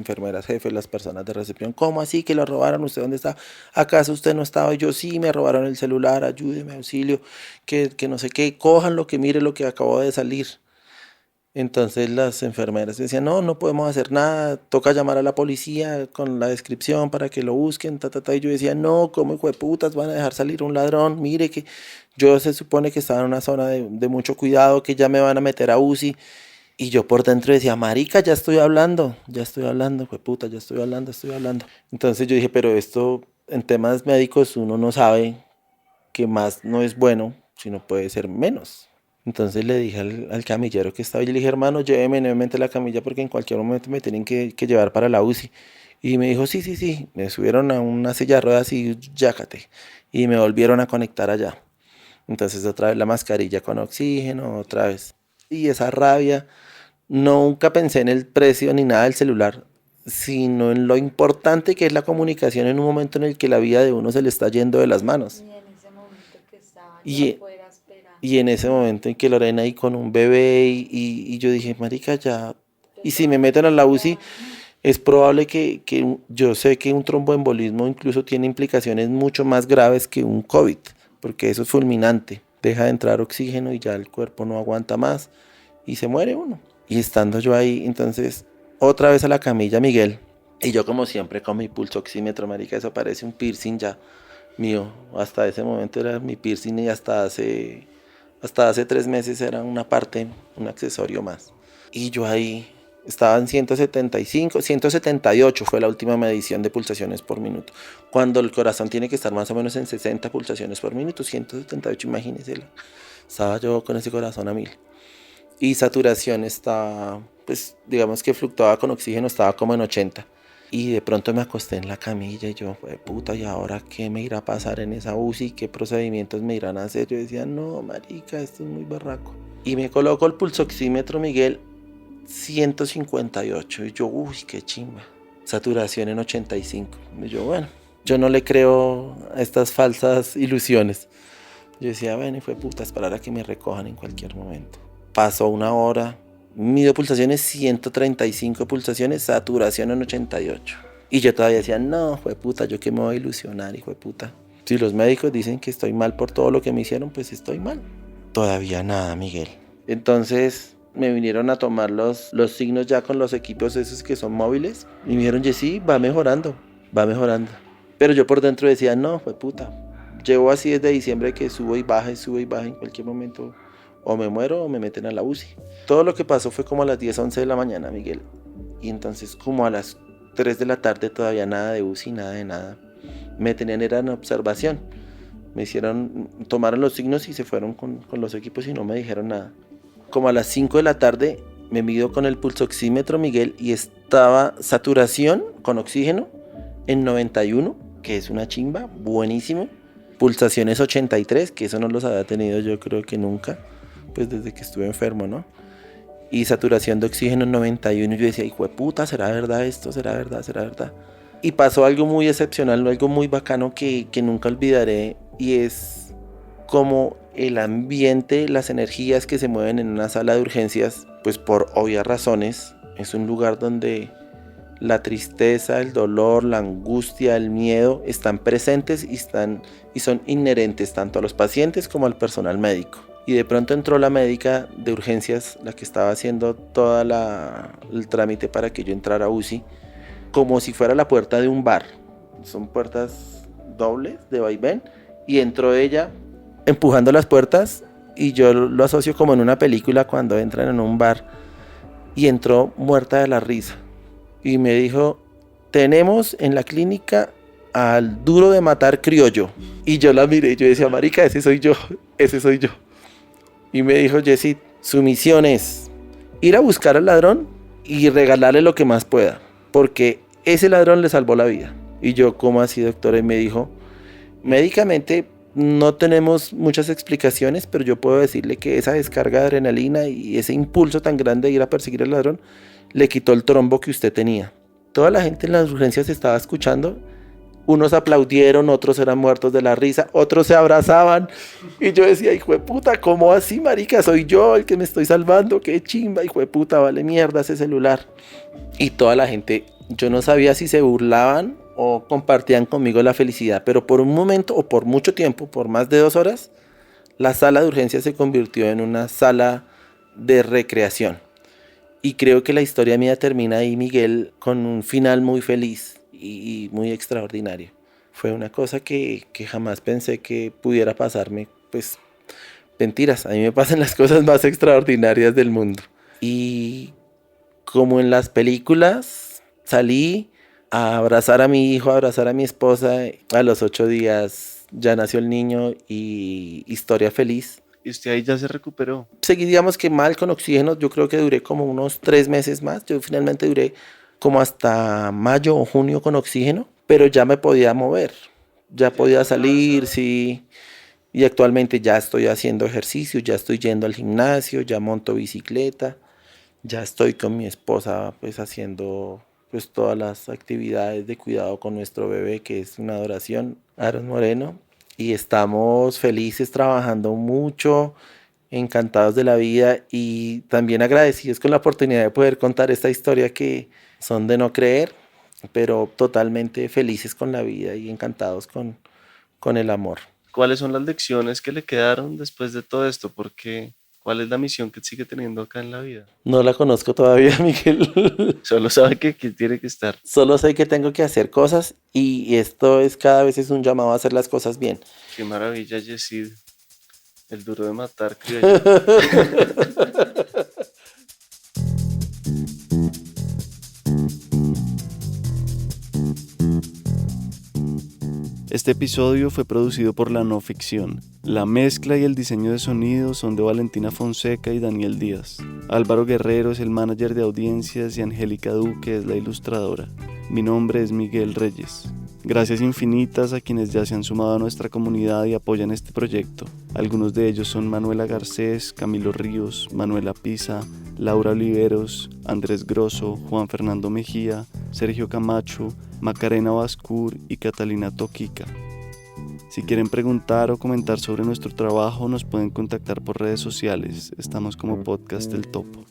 jefes, las personas de recepción. ¿Cómo así que lo robaron? ¿Usted dónde está? ¿Acaso usted no estaba? Y yo, sí, me robaron el celular, ayúdeme, auxilio, que no sé qué, cojan lo que mire lo que acabó de salir. Entonces las enfermeras decían, no, no podemos hacer nada, toca llamar a la policía con la descripción para que lo busquen, Y yo decía, no, ¿cómo hijo de putas van a dejar salir un ladrón? Mire que yo se supone que estaba en una zona de mucho cuidado, que ya me van a meter a UCI. Y yo por dentro decía, marica, ya estoy hablando, hijo de puta, ya estoy hablando. Entonces yo dije, pero esto en temas médicos uno no sabe que más no es bueno, sino puede ser menos. Entonces le dije al camillero que estaba, yo le dije, hermano, lléveme nuevamente la camilla porque en cualquier momento me tienen que llevar para la UCI. Y me dijo, sí, sí, sí. Me subieron a una silla de ruedas y yácate. Y me volvieron a conectar allá. Entonces otra vez la mascarilla con oxígeno, otra vez. Y esa rabia, nunca pensé en el precio ni nada del celular, sino en lo importante que es la comunicación en un momento en el que la vida de uno se le está yendo de las manos. Y en ese momento que estaba Y, yo afuera esperando. y en ese momento en que Lorena ahí con un bebé y yo dije, marica, ya. Y si me meten a la UCI, es probable que yo sé que un tromboembolismo incluso tiene implicaciones mucho más graves que un COVID, porque eso es fulminante. Deja de entrar oxígeno y ya el cuerpo no aguanta más y se muere uno. Y estando yo ahí, entonces, otra vez a la camilla, Miguel, y yo como siempre con mi pulso oxímetro, marica, eso parece un piercing ya mío. Hasta ese momento era mi piercing y hasta hace 3 meses era una parte, un accesorio más. Y yo ahí estaba en 175, 178 fue la última medición de pulsaciones por minuto. Cuando el corazón tiene que estar más o menos en 60 pulsaciones por minuto, 178, imagínense. Estaba yo con ese corazón a 1000. Y saturación estaba, pues digamos que fluctuaba con oxígeno, estaba como en 80. Y de pronto me acosté en la camilla y yo, puta, ¿y ahora qué me irá a pasar en esa UCI? ¿Qué procedimientos me irán a hacer? Yo decía, no, marica, esto es muy barraco. Y me coloco el pulsoxímetro, Miguel, 158. Y yo, uy, qué chimba. Saturación en 85. Y yo, bueno, yo no le creo a estas falsas ilusiones. Yo decía, bueno, y fue puta, esperar a que me recojan en cualquier momento. Pasó una hora. Mido pulsaciones, 135 pulsaciones, saturación en 88. Y yo todavía decía, no, fue puta, yo que me voy a ilusionar, hijo de puta. Si los médicos dicen que estoy mal por todo lo que me hicieron, pues estoy mal. Todavía nada, Miguel. Entonces me vinieron a tomar los signos ya con los equipos esos que son móviles. Y me dijeron, sí, va mejorando. Pero yo por dentro decía, no, fue puta. Llevo así desde diciembre que subo y baja en cualquier momento. O me muero o me meten a la UCI. Todo lo que pasó fue como a las 10, 11 de la mañana, Miguel. Y entonces como a las 3 de la tarde todavía nada de UCI, nada de nada. Me tenían era en observación. Tomaron los signos y se fueron con los equipos y no me dijeron nada. Como a las 5 de la tarde me mido con el pulsoxímetro, Miguel, y estaba saturación con oxígeno en 91, que es una chimba, buenísimo. Pulsaciones 83, que eso no los había tenido yo creo que nunca. Pues desde que estuve enfermo, ¿no? Y saturación de oxígeno en 91, yo decía, hijo de puta, ¿será verdad esto? ¿Será verdad? Y pasó algo muy excepcional, algo muy bacano que nunca olvidaré, y es como el ambiente, las energías que se mueven en una sala de urgencias, pues por obvias razones, es un lugar donde la tristeza, el dolor, la angustia, el miedo están presentes y son inherentes tanto a los pacientes como al personal médico. Y de pronto entró la médica de urgencias, la que estaba haciendo todo el trámite para que yo entrara a UCI, como si fuera la puerta de un bar. Son puertas dobles de vaivén, y entró ella empujando las puertas, y yo lo asocio como en una película cuando entran en un bar, y entró muerta de la risa. Y me dijo, tenemos en la clínica al duro de matar criollo. Y yo la miré y yo decía, marica, ese soy yo. Y me dijo, Jessy, su misión es ir a buscar al ladrón y regalarle lo que más pueda. Porque ese ladrón le salvó la vida. Y yo, ¿cómo así, doctora? Y me dijo, médicamente no tenemos muchas explicaciones, pero yo puedo decirle que esa descarga de adrenalina y ese impulso tan grande de ir a perseguir al ladrón le quitó el trombo que usted tenía. Toda la gente en las urgencias estaba escuchando. Unos aplaudieron, otros eran muertos de la risa, otros se abrazaban. Y yo decía, hijo de puta, ¿cómo así, marica? Soy yo el que me estoy salvando, qué chimba, hijo de puta, vale mierda ese celular. Y toda la gente, yo no sabía si se burlaban o compartían conmigo la felicidad, pero por un momento o por mucho tiempo, por más de 2 horas, la sala de urgencias se convirtió en una sala de recreación. Y creo que la historia mía termina ahí, Miguel, con un final muy feliz y muy extraordinario. Fue una cosa que jamás pensé que pudiera pasarme. Pues, mentiras, a mí me pasan las cosas más extraordinarias del mundo. Y como en las películas, salí a abrazar a mi hijo, a abrazar a mi esposa. A los 8 días ya nació el niño y historia feliz. ¿Y usted ahí ya se recuperó? Seguí, digamos que mal con oxígeno. Yo creo que duré como unos 3 meses más. Yo finalmente duré como hasta mayo o junio con oxígeno, pero ya me podía mover, ya podía salir, sí. Y actualmente ya estoy haciendo ejercicio, ya estoy yendo al gimnasio, ya monto bicicleta, ya estoy con mi esposa pues haciendo pues todas las actividades de cuidado con nuestro bebé, que es una adoración, Aaron Moreno, y estamos felices, trabajando mucho, encantados de la vida y también agradecidos con la oportunidad de poder contar esta historia que son de no creer, pero totalmente felices con la vida y encantados con el amor. ¿Cuáles son las lecciones que le quedaron después de todo esto? Porque, ¿cuál es la misión que sigue teniendo acá en la vida? No la conozco todavía, Miguel. Solo sabe que tiene que estar. Solo sé que tengo que hacer cosas y esto es cada vez es un llamado a hacer las cosas bien. Qué maravilla, Yesid. El duro de matar, criollo. Este episodio fue producido por La No Ficción. La mezcla y el diseño de sonido son de Valentina Fonseca y Daniel Díaz. Álvaro Guerrero es el manager de audiencias y Angélica Duque es la ilustradora. Mi nombre es Miguel Reyes. Gracias infinitas a quienes ya se han sumado a nuestra comunidad y apoyan este proyecto. Algunos de ellos son Manuela Garcés, Camilo Ríos, Manuela Pisa, Laura Oliveros, Andrés Grosso, Juan Fernando Mejía, Sergio Camacho, Macarena Bascur y Catalina Toquica. Si quieren preguntar o comentar sobre nuestro trabajo, nos pueden contactar por redes sociales. Estamos como Podcast del Topo.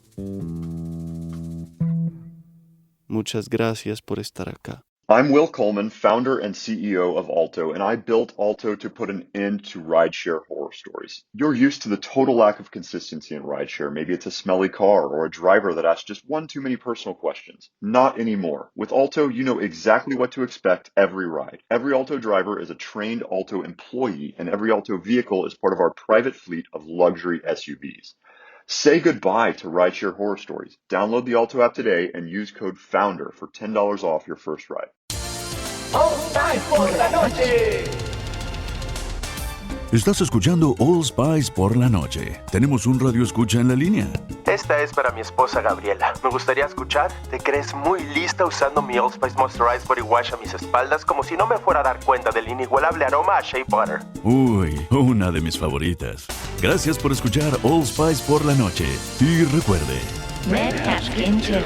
Muchas gracias por estar acá. I'm Will Coleman, founder and CEO of Alto, and I built Alto to put an end to rideshare horror stories. You're used to the total lack of consistency in rideshare. Maybe it's a smelly car or a driver that asks just one too many personal questions. Not anymore. With Alto, you know exactly what to expect every ride. Every Alto driver is a trained Alto employee, and every Alto vehicle is part of our private fleet of luxury SUVs. Say goodbye to rideshare horror stories. Download the Alto app today and use code FOUNDER for $10 off your first ride. All Spice por la noche. Estás escuchando All Spice por la noche. Tenemos un radio escucha en la línea. Esta es para mi esposa Gabriela. Me gustaría escuchar. ¿Te crees muy lista usando mi All Spice Moisturized Body Wash a mis espaldas como si no me fuera a dar cuenta del inigualable aroma a Shea Butter? Uy, una de mis favoritas. Gracias por escuchar All Spice por la noche. Y recuerde, Red Cash King Chill.